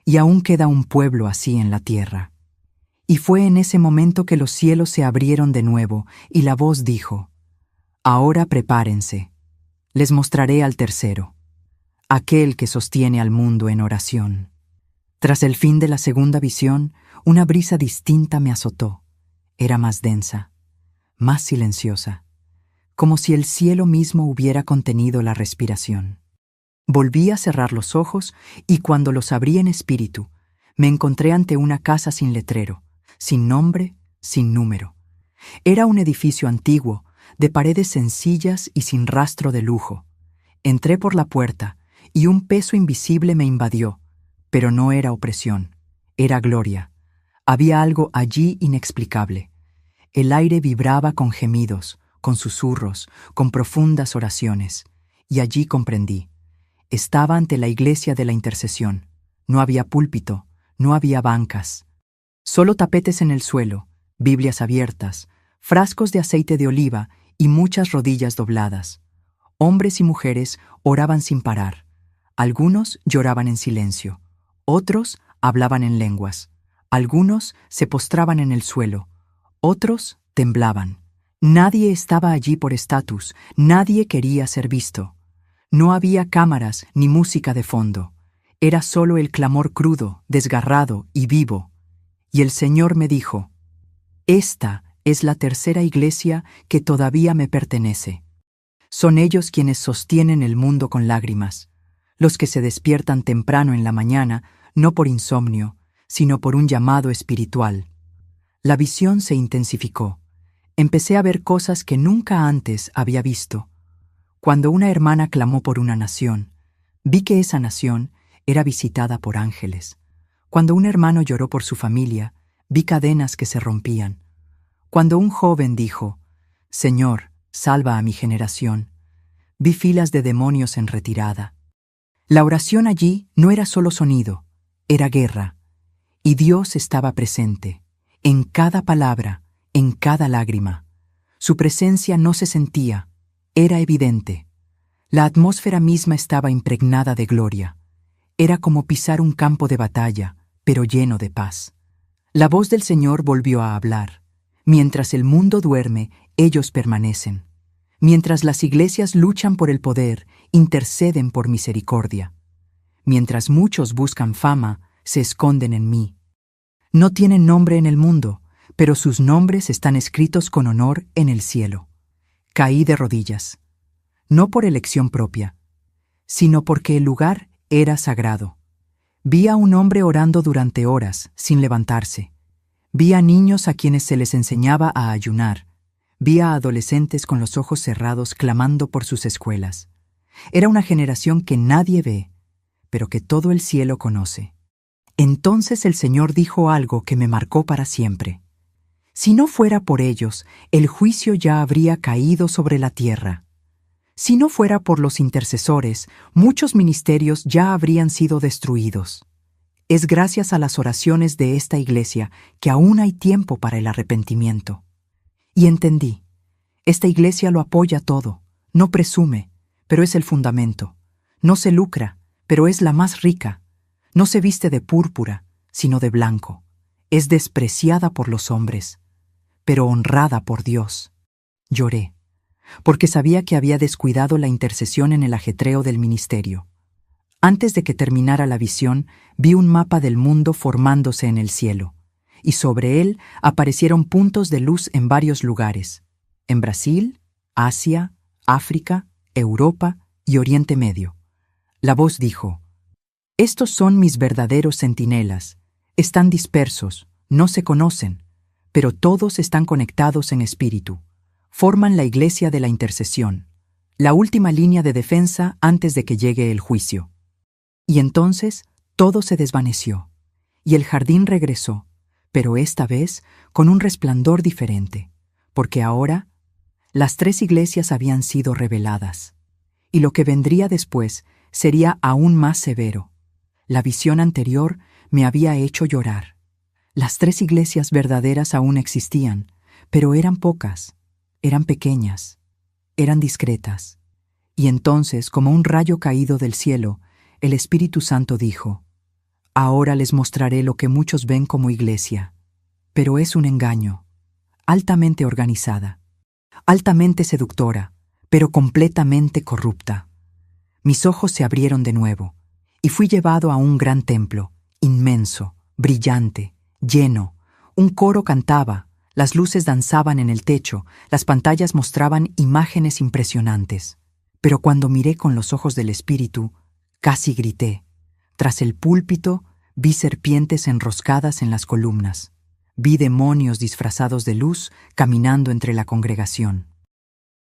y aún queda un pueblo así en la tierra. Y fue en ese momento que los cielos se abrieron de nuevo, y la voz dijo: ahora prepárense, les mostraré al tercero, aquel que sostiene al mundo en oración. Tras el fin de la segunda visión, una brisa distinta me azotó. Era más densa, más silenciosa, como si el cielo mismo hubiera contenido la respiración. Volví a cerrar los ojos y cuando los abrí en espíritu, me encontré ante una casa sin letrero, sin nombre, sin número. Era un edificio antiguo, de paredes sencillas y sin rastro de lujo. Entré por la puerta y un peso invisible me invadió, pero no era opresión, era gloria. Había algo allí inexplicable. El aire vibraba con gemidos, con susurros, con profundas oraciones, y allí comprendí. Estaba ante la iglesia de la intercesión. No había púlpito, no había bancas. Solo tapetes en el suelo, Biblias abiertas, frascos de aceite de oliva y muchas rodillas dobladas. Hombres y mujeres oraban sin parar. Algunos lloraban en silencio, otros hablaban en lenguas, algunos se postraban en el suelo, otros temblaban. Nadie estaba allí por estatus, nadie quería ser visto. No había cámaras ni música de fondo. Era solo el clamor crudo, desgarrado y vivo. Y el Señor me dijo: esta Es la tercera iglesia que todavía me pertenece. Son ellos quienes sostienen el mundo con lágrimas, los que se despiertan temprano en la mañana, no por insomnio, sino por un llamado espiritual. La visión se intensificó. Empecé a ver cosas que nunca antes había visto. Cuando una hermana clamó por una nación, vi que esa nación era visitada por ángeles. Cuando un hermano lloró por su familia, vi cadenas que se rompían. Cuando un joven dijo, «Señor, salva a mi generación», vi filas de demonios en retirada. La oración allí no era solo sonido, era guerra. Y Dios estaba presente, en cada palabra, en cada lágrima. Su presencia no se sentía, era evidente. La atmósfera misma estaba impregnada de gloria. Era como pisar un campo de batalla, pero lleno de paz. La voz del Señor volvió a hablar. Mientras el mundo duerme, ellos permanecen. Mientras las iglesias luchan por el poder, interceden por misericordia. Mientras muchos buscan fama, se esconden en mí. No tienen nombre en el mundo, pero sus nombres están escritos con honor en el cielo. Caí de rodillas, no por elección propia, sino porque el lugar era sagrado. Vi a un hombre orando durante horas, sin levantarse. Vi a niños a quienes se les enseñaba a ayunar. Vi a adolescentes con los ojos cerrados clamando por sus escuelas. Era una generación que nadie ve, pero que todo el cielo conoce. Entonces el Señor dijo algo que me marcó para siempre. Si no fuera por ellos, el juicio ya habría caído sobre la tierra. Si no fuera por los intercesores, muchos ministerios ya habrían sido destruidos. Es gracias a las oraciones de esta iglesia que aún hay tiempo para el arrepentimiento. Y entendí. Esta iglesia lo apoya todo, no presume, pero es el fundamento. No se lucra, pero es la más rica. No se viste de púrpura, sino de blanco. Es despreciada por los hombres, pero honrada por Dios. Lloré, porque sabía que había descuidado la intercesión en el ajetreo del ministerio. Antes de que terminara la visión, vi un mapa del mundo formándose en el cielo, y sobre él aparecieron puntos de luz en varios lugares, en Brasil, Asia, África, Europa y Oriente Medio. La voz dijo, «Estos son mis verdaderos centinelas. Están dispersos, no se conocen, pero todos están conectados en espíritu. Forman la iglesia de la intercesión, la última línea de defensa antes de que llegue el juicio». Y entonces todo se desvaneció, y el jardín regresó, pero esta vez con un resplandor diferente, porque ahora las 3 iglesias habían sido reveladas, y lo que vendría después sería aún más severo. La visión anterior me había hecho llorar. Las 3 iglesias verdaderas aún existían, pero eran pocas, eran pequeñas, eran discretas. Y entonces, como un rayo caído del cielo, el Espíritu Santo dijo, «Ahora les mostraré lo que muchos ven como iglesia, pero es un engaño, altamente organizada, altamente seductora, pero completamente corrupta». Mis ojos se abrieron de nuevo, y fui llevado a un gran templo, inmenso, brillante, lleno. Un coro cantaba, las luces danzaban en el techo, las pantallas mostraban imágenes impresionantes. Pero cuando miré con los ojos del Espíritu, casi grité. Tras el púlpito, vi serpientes enroscadas en las columnas. Vi demonios disfrazados de luz caminando entre la congregación.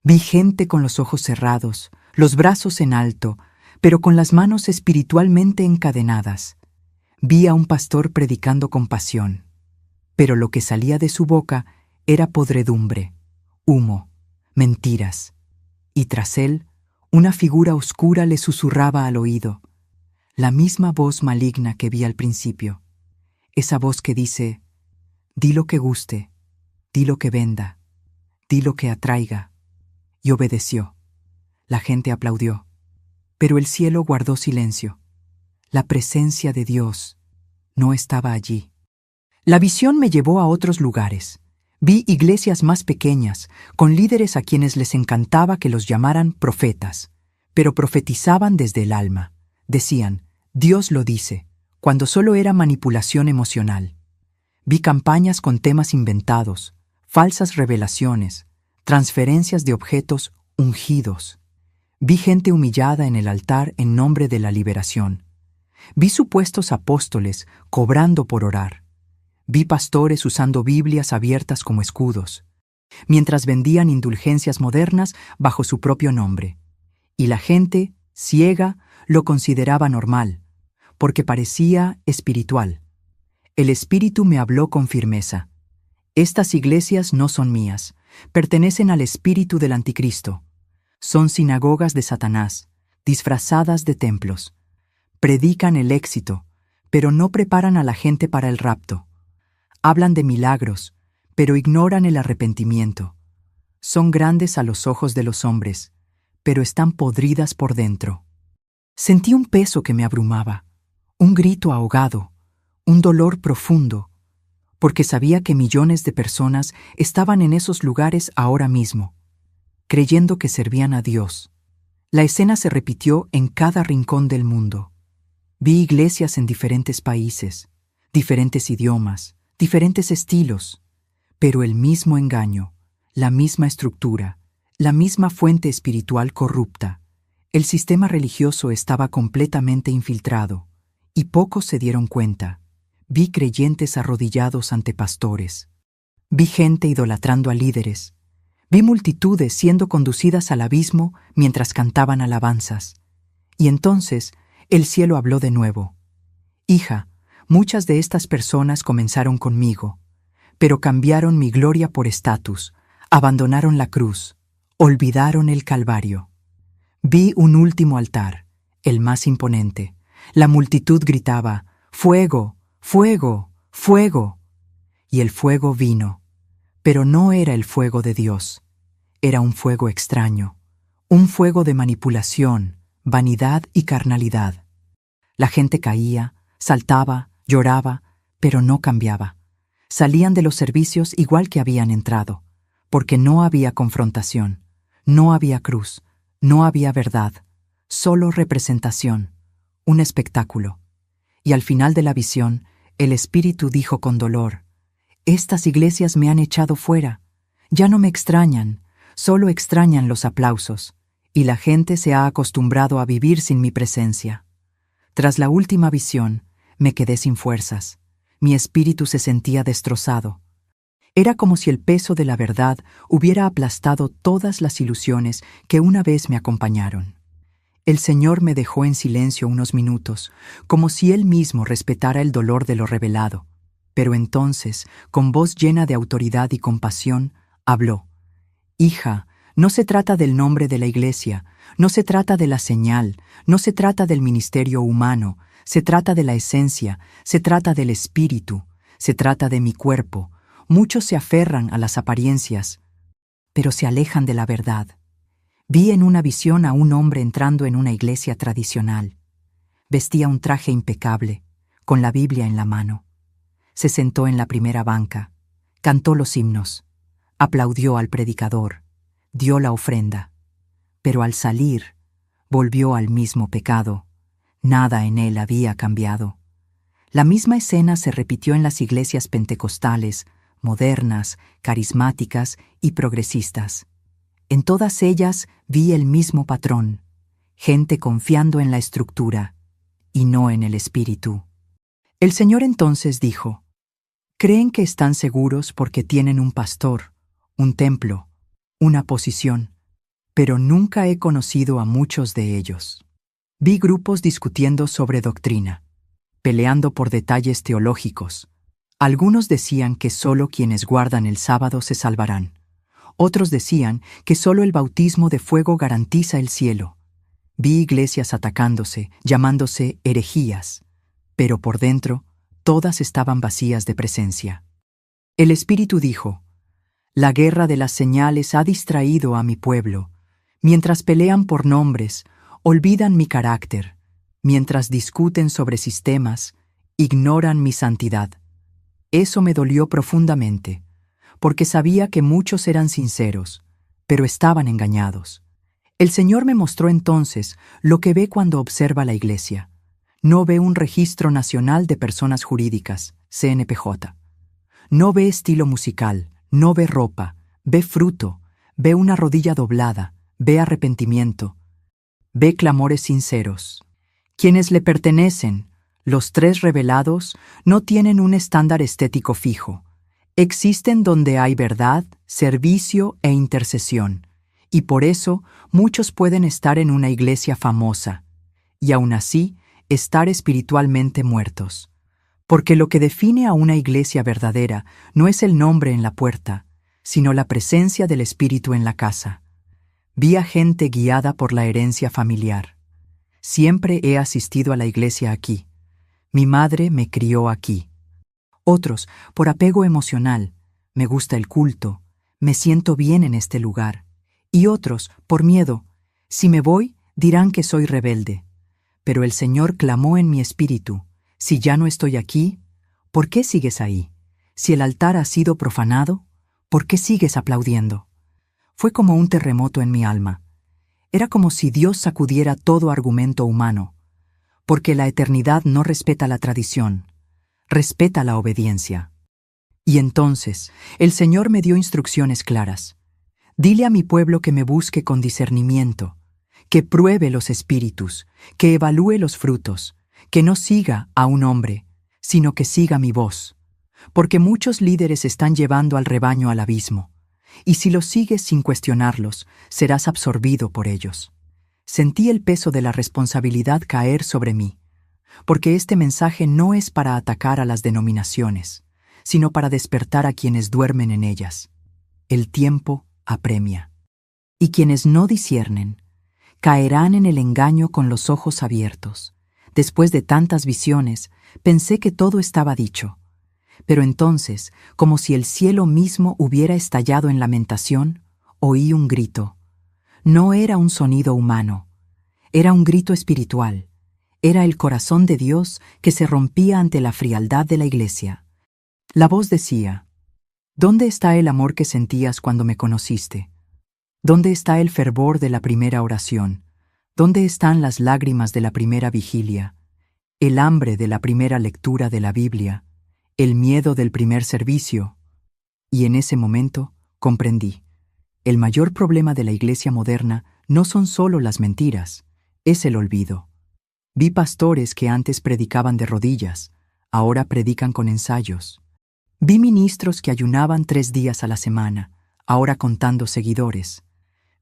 Vi gente con los ojos cerrados, los brazos en alto, pero con las manos espiritualmente encadenadas. Vi a un pastor predicando con pasión, pero lo que salía de su boca era podredumbre, humo, mentiras. Y tras él, una figura oscura le susurraba al oído, la misma voz maligna que vi al principio, esa voz que dice, «Di lo que guste, di lo que venda, di lo que atraiga». Y obedeció. La gente aplaudió, pero el cielo guardó silencio. La presencia de Dios no estaba allí. La visión me llevó a otros lugares. Vi iglesias más pequeñas, con líderes a quienes les encantaba que los llamaran profetas, pero profetizaban desde el alma. Decían, «Dios lo dice», cuando solo era manipulación emocional. Vi campañas con temas inventados, falsas revelaciones, transferencias de objetos ungidos. Vi gente humillada en el altar en nombre de la liberación. Vi supuestos apóstoles cobrando por orar. Vi pastores usando Biblias abiertas como escudos, mientras vendían indulgencias modernas bajo su propio nombre. Y la gente, ciega, lo consideraba normal, porque parecía espiritual. El Espíritu me habló con firmeza. Estas iglesias no son mías, pertenecen al espíritu del Anticristo. Son sinagogas de Satanás, disfrazadas de templos. Predican el éxito, pero no preparan a la gente para el rapto. Hablan de milagros, pero ignoran el arrepentimiento. Son grandes a los ojos de los hombres, pero están podridas por dentro. Sentí un peso que me abrumaba, un grito ahogado, un dolor profundo, porque sabía que millones de personas estaban en esos lugares ahora mismo, creyendo que servían a Dios. La escena se repitió en cada rincón del mundo. Vi iglesias en diferentes países, diferentes idiomas, diferentes estilos, pero el mismo engaño, la misma estructura, la misma fuente espiritual corrupta. El sistema religioso estaba completamente infiltrado, y pocos se dieron cuenta. Vi creyentes arrodillados ante pastores. Vi gente idolatrando a líderes. Vi multitudes siendo conducidas al abismo mientras cantaban alabanzas. Y entonces el cielo habló de nuevo. Hija, muchas de estas personas comenzaron conmigo, pero cambiaron mi gloria por estatus, abandonaron la cruz, olvidaron el Calvario. Vi un último altar, el más imponente. La multitud gritaba, «¡Fuego! ¡Fuego! ¡Fuego!». Y el fuego vino, pero no era el fuego de Dios. Era un fuego extraño, un fuego de manipulación, vanidad y carnalidad. La gente caía, saltaba, lloraba, pero no cambiaba. Salían de los servicios igual que habían entrado, porque no había confrontación, no había cruz, no había verdad, solo representación, un espectáculo. Y al final de la visión, el Espíritu dijo con dolor, «Estas iglesias me han echado fuera. Ya no me extrañan, solo extrañan los aplausos, y la gente se ha acostumbrado a vivir sin mi presencia». Tras la última visión, me quedé sin fuerzas. Mi espíritu se sentía destrozado. Era como si el peso de la verdad hubiera aplastado todas las ilusiones que una vez me acompañaron. El Señor me dejó en silencio unos minutos, como si Él mismo respetara el dolor de lo revelado. Pero entonces, con voz llena de autoridad y compasión, habló. «Hija, no se trata del nombre de la iglesia, no se trata de la señal, no se trata del ministerio humano, se trata de la esencia, se trata del espíritu, se trata de mi cuerpo. Muchos se aferran a las apariencias, pero se alejan de la verdad». Vi en una visión a un hombre entrando en una iglesia tradicional. Vestía un traje impecable, con la Biblia en la mano. Se sentó en la primera banca, cantó los himnos, aplaudió al predicador, dio la ofrenda. Pero al salir, volvió al mismo pecado. Nada en él había cambiado. La misma escena se repitió en las iglesias pentecostales, modernas, carismáticas y progresistas. En todas ellas vi el mismo patrón, gente confiando en la estructura y no en el espíritu. El Señor entonces dijo, «Creen que están seguros porque tienen un pastor, un templo, una posición, pero nunca he conocido a muchos de ellos». Vi grupos discutiendo sobre doctrina, peleando por detalles teológicos. Algunos decían que solo quienes guardan el sábado se salvarán. Otros decían que solo el bautismo de fuego garantiza el cielo. Vi iglesias atacándose, llamándose herejías, pero por dentro todas estaban vacías de presencia. El Espíritu dijo, «La guerra de las señales ha distraído a mi pueblo. Mientras pelean por nombres, olvidan mi carácter. Mientras discuten sobre sistemas, ignoran mi santidad». Eso me dolió profundamente, porque sabía que muchos eran sinceros, pero estaban engañados. El Señor me mostró entonces lo que ve cuando observa la iglesia. No ve un registro nacional de personas jurídicas, CNPJ. No ve estilo musical, No ve ropa, ve fruto, ve una rodilla doblada, ve arrepentimiento, ve clamores sinceros. Quienes le pertenecen, los tres revelados, no tienen un estándar estético fijo. Existen donde hay verdad, servicio e intercesión, y por eso muchos pueden estar en una iglesia famosa, y aún así estar espiritualmente muertos. Porque lo que define a una iglesia verdadera no es el nombre en la puerta, sino la presencia del Espíritu en la casa. Vi a gente guiada por la herencia familiar. Siempre he asistido a la iglesia aquí. Mi madre me crió aquí. Otros, por apego emocional, me gusta el culto, me siento bien en este lugar. Y otros, por miedo, si me voy, dirán que soy rebelde. Pero el Señor clamó en mi espíritu, si ya no estoy aquí, ¿por qué sigues ahí? Si el altar ha sido profanado, ¿por qué sigues aplaudiendo? Fue como un terremoto en mi alma. Era como si Dios sacudiera todo argumento humano, porque la eternidad no respeta la tradición, respeta la obediencia. Y entonces el Señor me dio instrucciones claras. Dile a mi pueblo que me busque con discernimiento, que pruebe los espíritus, que evalúe los frutos, que no siga a un hombre, sino que siga mi voz. Porque muchos líderes están llevando al rebaño al abismo, y si los sigues sin cuestionarlos, serás absorbido por ellos. Sentí el peso de la responsabilidad caer sobre mí, porque este mensaje no es para atacar a las denominaciones, sino para despertar a quienes duermen en ellas. El tiempo apremia. Y quienes no disciernen, caerán en el engaño con los ojos abiertos. Después de tantas visiones, pensé que todo estaba dicho. Pero entonces, como si el cielo mismo hubiera estallado en lamentación, oí un grito. No era un sonido humano, era un grito espiritual. Era el corazón de Dios que se rompía ante la frialdad de la iglesia. La voz decía, ¿dónde está el amor que sentías cuando me conociste? ¿Dónde está el fervor de la primera oración? ¿Dónde están las lágrimas de la primera vigilia? El hambre de la primera lectura de la Biblia? El miedo del primer servicio? Y en ese momento comprendí. El mayor problema de la iglesia moderna no son solo las mentiras, es el olvido. Vi pastores que antes predicaban de rodillas, ahora predican con ensayos. Vi ministros que ayunaban 3 días a la semana, ahora contando seguidores.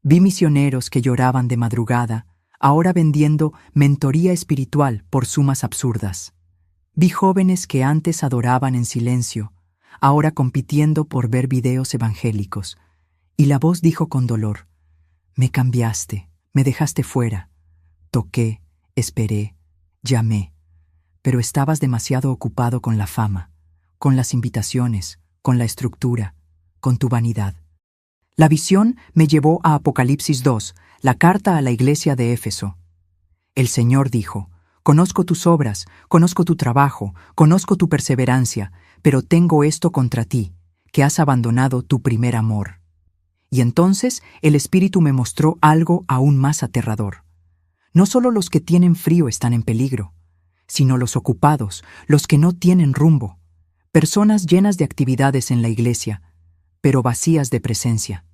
Vi misioneros que lloraban de madrugada, ahora vendiendo mentoría espiritual por sumas absurdas. Vi jóvenes que antes adoraban en silencio, ahora compitiendo por ver videos evangélicos. Y la voz dijo con dolor, me cambiaste, me dejaste fuera. Toqué, esperé, llamé, pero estabas demasiado ocupado con la fama, con las invitaciones, con la estructura, con tu vanidad. La visión me llevó a Apocalipsis 2, la carta a la iglesia de Éfeso. El Señor dijo, conozco tus obras, conozco tu trabajo, conozco tu perseverancia, pero tengo esto contra ti, que has abandonado tu primer amor. Y entonces el Espíritu me mostró algo aún más aterrador. No solo los que tienen frío están en peligro, sino los ocupados, los que no tienen rumbo, personas llenas de actividades en la iglesia, pero vacías de presencia.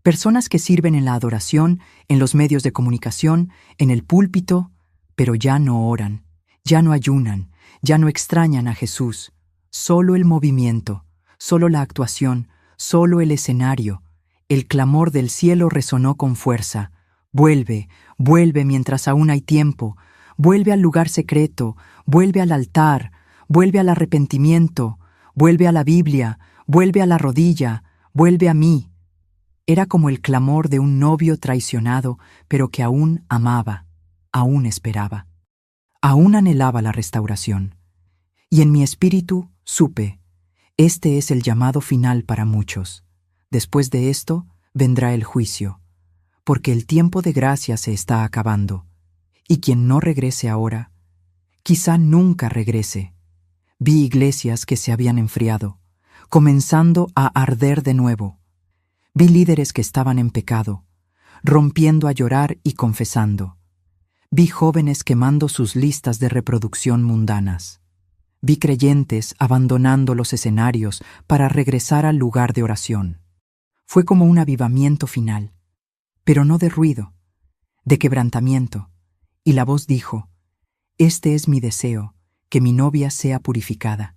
Personas que sirven en la adoración, en los medios de comunicación, en el púlpito, pero ya no oran, ya no ayunan, ya no extrañan a Jesús. Solo el movimiento, solo la actuación, solo el escenario. El clamor del cielo resonó con fuerza. Vuelve, vuelve mientras aún hay tiempo. Vuelve al lugar secreto, vuelve al altar, vuelve al arrepentimiento, vuelve a la Biblia, vuelve a la rodilla, vuelve a mí. Era como el clamor de un novio traicionado, pero que aún amaba, aún esperaba, aún anhelaba la restauración. Y en mi espíritu supe, este es el llamado final para muchos. Después de esto vendrá el juicio, porque el tiempo de gracia se está acabando, y quien no regrese ahora, quizá nunca regrese. Vi iglesias que se habían enfriado, comenzando a arder de nuevo. Vi líderes que estaban en pecado, rompiendo a llorar y confesando. Vi jóvenes quemando sus listas de reproducción mundanas. Vi creyentes abandonando los escenarios para regresar al lugar de oración. Fue como un avivamiento final, pero no de ruido, de quebrantamiento, y la voz dijo: «Este es mi deseo, que mi novia sea purificada,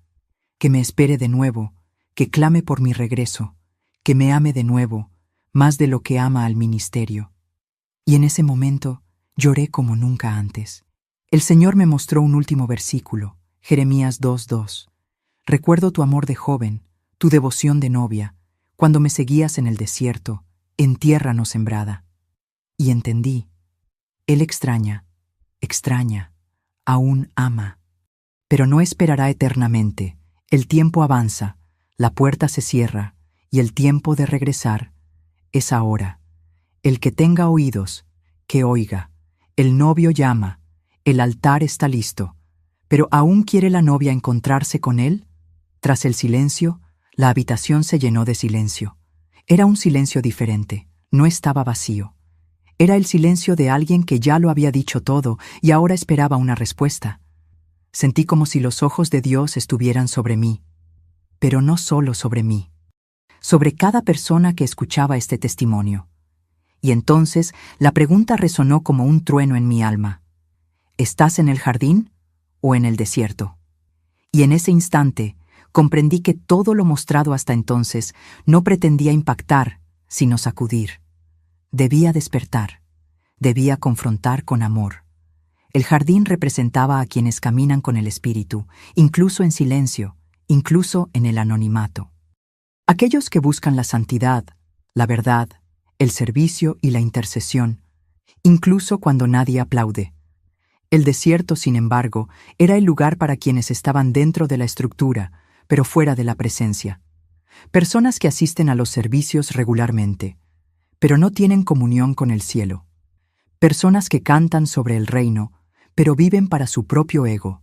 que me espere de nuevo, que clame por mi regreso, que me ame de nuevo, más de lo que ama al ministerio». Y en ese momento lloré como nunca antes. El Señor me mostró un último versículo, Jeremías 2:2. «Recuerdo tu amor de joven, tu devoción de novia, cuando me seguías en el desierto, en tierra no sembrada». Y entendí: Él extraña, aún ama. Pero no esperará eternamente. El tiempo avanza, la puerta se cierra, y el tiempo de regresar es ahora. El que tenga oídos, que oiga. El novio llama, el altar está listo. ¿Pero aún quiere la novia encontrarse con él? Tras el silencio, la habitación se llenó de silencio. Era un silencio diferente, no estaba vacío. Era el silencio de alguien que ya lo había dicho todo y ahora esperaba una respuesta. Sentí como si los ojos de Dios estuvieran sobre mí, pero no solo sobre mí, sobre cada persona que escuchaba este testimonio. Y entonces la pregunta resonó como un trueno en mi alma: ¿estás en el jardín o en el desierto? Y en ese instante comprendí que todo lo mostrado hasta entonces no pretendía impactar, sino sacudir. Debía despertar, debía confrontar con amor. El jardín representaba a quienes caminan con el Espíritu, incluso en silencio, incluso en el anonimato. Aquellos que buscan la santidad, la verdad, el servicio y la intercesión, incluso cuando nadie aplaude. El desierto, sin embargo, era el lugar para quienes estaban dentro de la estructura, pero fuera de la presencia. Personas que asisten a los servicios regularmente, pero no tienen comunión con el cielo. Personas que cantan sobre el reino, pero viven para su propio ego.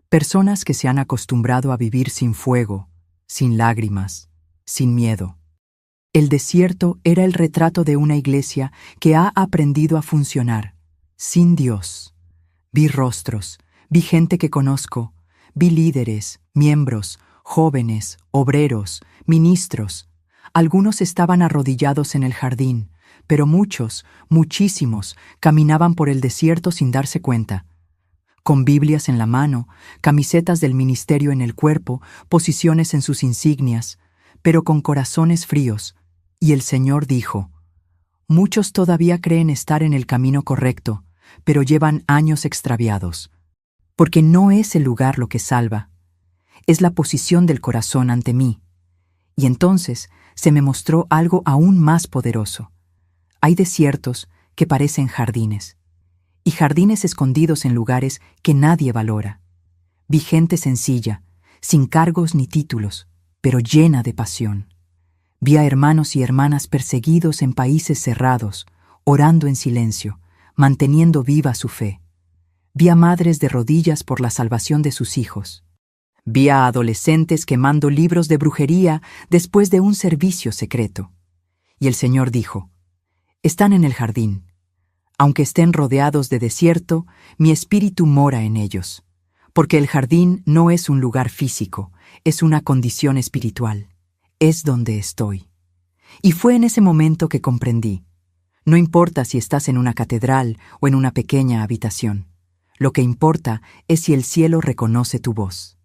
Personas que se han acostumbrado a vivir sin fuego, sin lágrimas, sin miedo. El desierto era el retrato de una iglesia que ha aprendido a funcionar, sin Dios. Vi rostros, vi gente que conozco, vi líderes, miembros, jóvenes, obreros, ministros. Algunos estaban arrodillados en el jardín, pero muchos, muchísimos, caminaban por el desierto sin darse cuenta. Con Biblias en la mano, camisetas del ministerio en el cuerpo, posiciones en sus insignias, pero con corazones fríos. Y el Señor dijo: «Muchos todavía creen estar en el camino correcto, pero llevan años extraviados. Porque no es el lugar lo que salva, es la posición del corazón ante mí». Y entonces se me mostró algo aún más poderoso. Hay desiertos que parecen jardines, y jardines escondidos en lugares que nadie valora. Vi gente sencilla, sin cargos ni títulos, pero llena de pasión. Vi a hermanos y hermanas perseguidos en países cerrados, orando en silencio, manteniendo viva su fe. Vi a madres de rodillas por la salvación de sus hijos. Vi a adolescentes quemando libros de brujería después de un servicio secreto. Y el Señor dijo: «Están en el jardín. Aunque estén rodeados de desierto, mi espíritu mora en ellos. Porque el jardín no es un lugar físico, es una condición espiritual. Es donde estoy». Y fue en ese momento que comprendí: no importa si estás en una catedral o en una pequeña habitación. Lo que importa es si el cielo reconoce tu voz.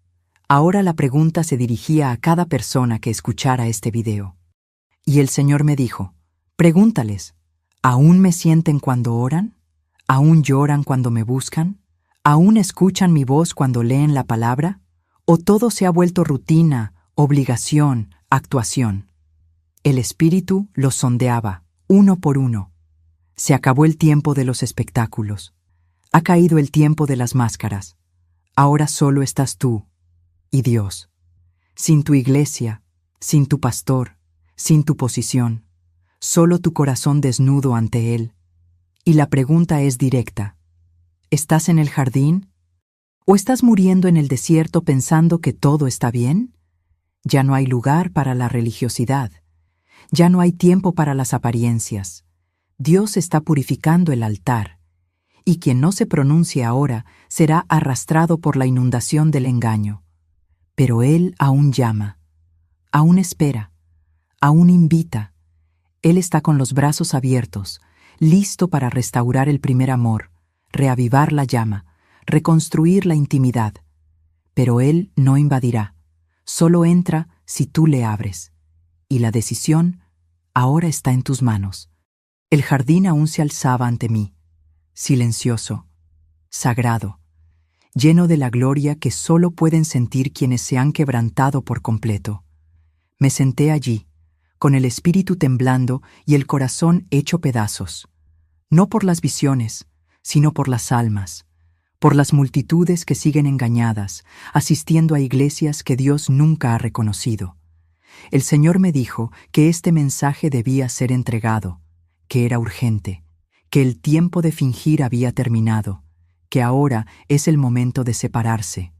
Ahora la pregunta se dirigía a cada persona que escuchara este video. Y el Señor me dijo: «Pregúntales, ¿aún me sienten cuando oran? ¿Aún lloran cuando me buscan? ¿Aún escuchan mi voz cuando leen la palabra? ¿O todo se ha vuelto rutina, obligación, actuación?» El Espíritu los sondeaba, uno por uno. Se acabó el tiempo de los espectáculos. Ha caído el tiempo de las máscaras. Ahora solo estás tú y Dios. Sin tu iglesia, sin tu pastor, sin tu posición. Solo tu corazón desnudo ante Él. Y la pregunta es directa: ¿estás en el jardín? ¿O estás muriendo en el desierto pensando que todo está bien? Ya no hay lugar para la religiosidad. Ya no hay tiempo para las apariencias. Dios está purificando el altar, y quien no se pronuncie ahora será arrastrado por la inundación del engaño. Pero Él aún llama, aún espera, aún invita. Él está con los brazos abiertos, listo para restaurar el primer amor, reavivar la llama, reconstruir la intimidad. Pero Él no invadirá, solo entra si tú le abres. Y la decisión ahora está en tus manos. El jardín aún se alzaba ante mí, silencioso, sagrado, lleno de la gloria que solo pueden sentir quienes se han quebrantado por completo. Me senté allí, con el espíritu temblando y el corazón hecho pedazos, no por las visiones, sino por las almas, por las multitudes que siguen engañadas, asistiendo a iglesias que Dios nunca ha reconocido. El Señor me dijo que este mensaje debía ser entregado, que era urgente, que el tiempo de fingir había terminado, que ahora es el momento de separarse,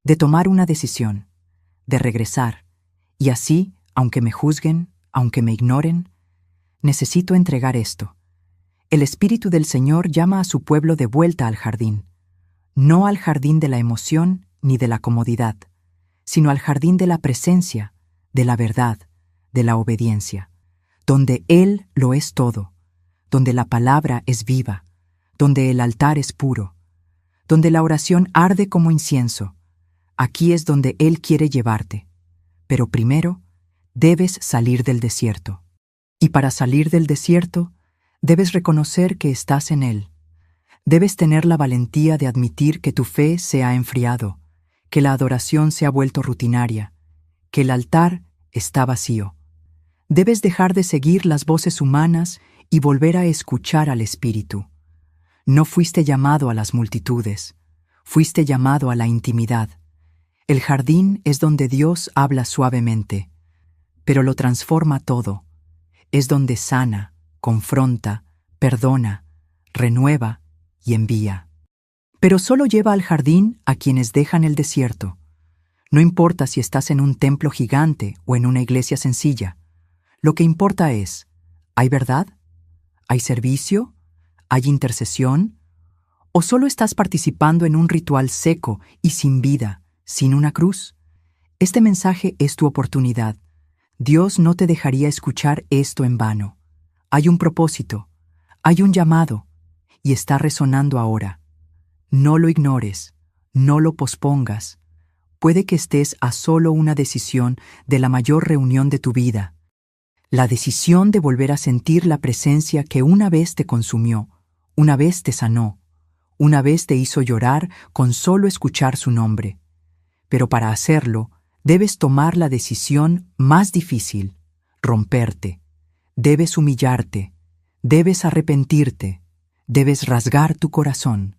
de tomar una decisión, de regresar, y así, aunque me juzguen, aunque me ignoren, necesito entregar esto. El Espíritu del Señor llama a su pueblo de vuelta al jardín, no al jardín de la emoción ni de la comodidad, sino al jardín de la presencia, de la verdad, de la obediencia, donde Él lo es todo, donde la palabra es viva, donde el altar es puro, donde la oración arde como incienso. Aquí es donde Él quiere llevarte. Pero primero, debes salir del desierto. Y para salir del desierto, debes reconocer que estás en Él. Debes tener la valentía de admitir que tu fe se ha enfriado, que la adoración se ha vuelto rutinaria, que el altar está vacío. Debes dejar de seguir las voces humanas y volver a escuchar al Espíritu. No fuiste llamado a las multitudes, fuiste llamado a la intimidad. El jardín es donde Dios habla suavemente, pero lo transforma todo. Es donde sana, confronta, perdona, renueva y envía. Pero solo lleva al jardín a quienes dejan el desierto. No importa si estás en un templo gigante o en una iglesia sencilla. Lo que importa es, ¿hay verdad? ¿Hay servicio? ¿Hay intercesión? ¿O solo estás participando en un ritual seco y sin vida, sin una cruz? Este mensaje es tu oportunidad. Dios no te dejaría escuchar esto en vano. Hay un propósito, hay un llamado, y está resonando ahora. No lo ignores, no lo pospongas. Puede que estés a solo una decisión de la mayor reunión de tu vida. La decisión de volver a sentir la presencia que una vez te consumió, una vez te sanó, una vez te hizo llorar con solo escuchar su nombre. Pero para hacerlo, debes tomar la decisión más difícil, romperte. Debes humillarte, debes arrepentirte, debes rasgar tu corazón,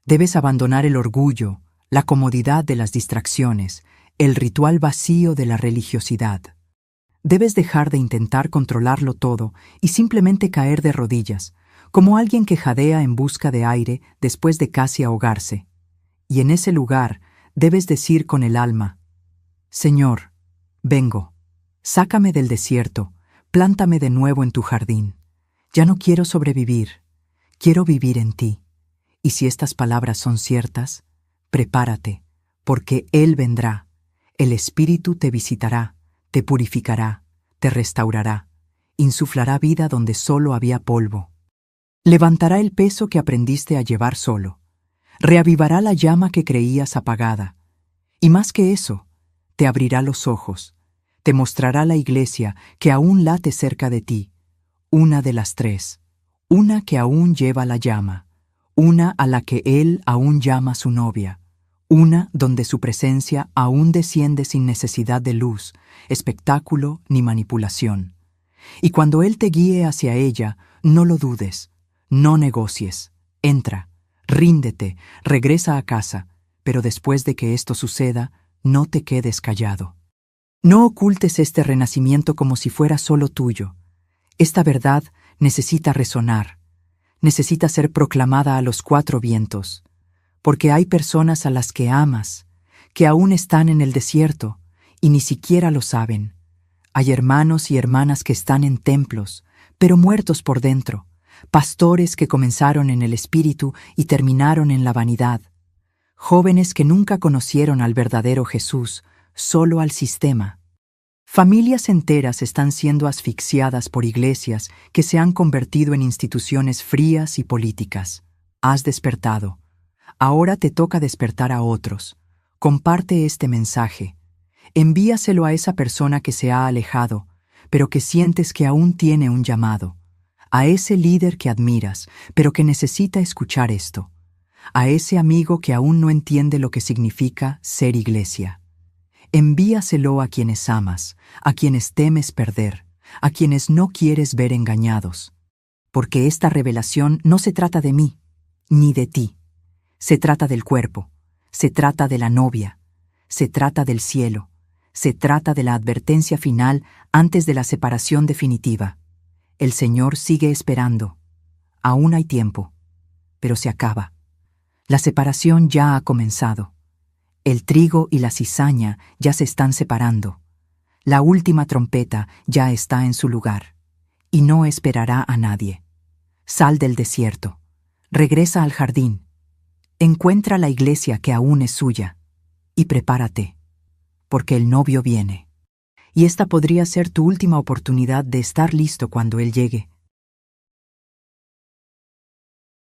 debes abandonar el orgullo, la comodidad de las distracciones, el ritual vacío de la religiosidad. Debes dejar de intentar controlarlo todo y simplemente caer de rodillas, como alguien que jadea en busca de aire después de casi ahogarse. Y en ese lugar debes decir con el alma: Señor, vengo, sácame del desierto, plántame de nuevo en tu jardín. Ya no quiero sobrevivir, quiero vivir en ti. Y si estas palabras son ciertas, prepárate, porque Él vendrá, el Espíritu te visitará, te purificará, te restaurará, insuflará vida donde solo había polvo. Levantará el peso que aprendiste a llevar solo, reavivará la llama que creías apagada, y más que eso, te abrirá los ojos, te mostrará la iglesia que aún late cerca de ti, una de las tres, una que aún lleva la llama, una a la que Él aún llama su novia, una donde su presencia aún desciende sin necesidad de luz, espectáculo ni manipulación. Y cuando Él te guíe hacia ella, no lo dudes, no negocies, entra, ríndete, regresa a casa, pero después de que esto suceda, no te quedes callado. No ocultes este renacimiento como si fuera solo tuyo. Esta verdad necesita resonar, necesita ser proclamada a los cuatro vientos, porque hay personas a las que amas, que aún están en el desierto y ni siquiera lo saben. Hay hermanos y hermanas que están en templos, pero muertos por dentro, pastores que comenzaron en el espíritu y terminaron en la vanidad, jóvenes que nunca conocieron al verdadero Jesús, solo al sistema. Familias enteras están siendo asfixiadas por iglesias que se han convertido en instituciones frías y políticas. Has despertado. Ahora te toca despertar a otros. Comparte este mensaje. Envíaselo a esa persona que se ha alejado, pero que sientes que aún tiene un llamado. A ese líder que admiras, pero que necesita escuchar esto. A ese amigo que aún no entiende lo que significa ser iglesia. Envíaselo a quienes amas, a quienes temes perder, a quienes no quieres ver engañados. Porque esta revelación no se trata de mí, ni de ti. Se trata del cuerpo, se trata de la novia, se trata del cielo, se trata de la advertencia final antes de la separación definitiva. El Señor sigue esperando. Aún hay tiempo, pero se acaba. La separación ya ha comenzado. El trigo y la cizaña ya se están separando. La última trompeta ya está en su lugar, y no esperará a nadie. Sal del desierto, regresa al jardín, encuentra la iglesia que aún es suya, y prepárate, porque el novio viene. Y esta podría ser tu última oportunidad de estar listo cuando Él llegue.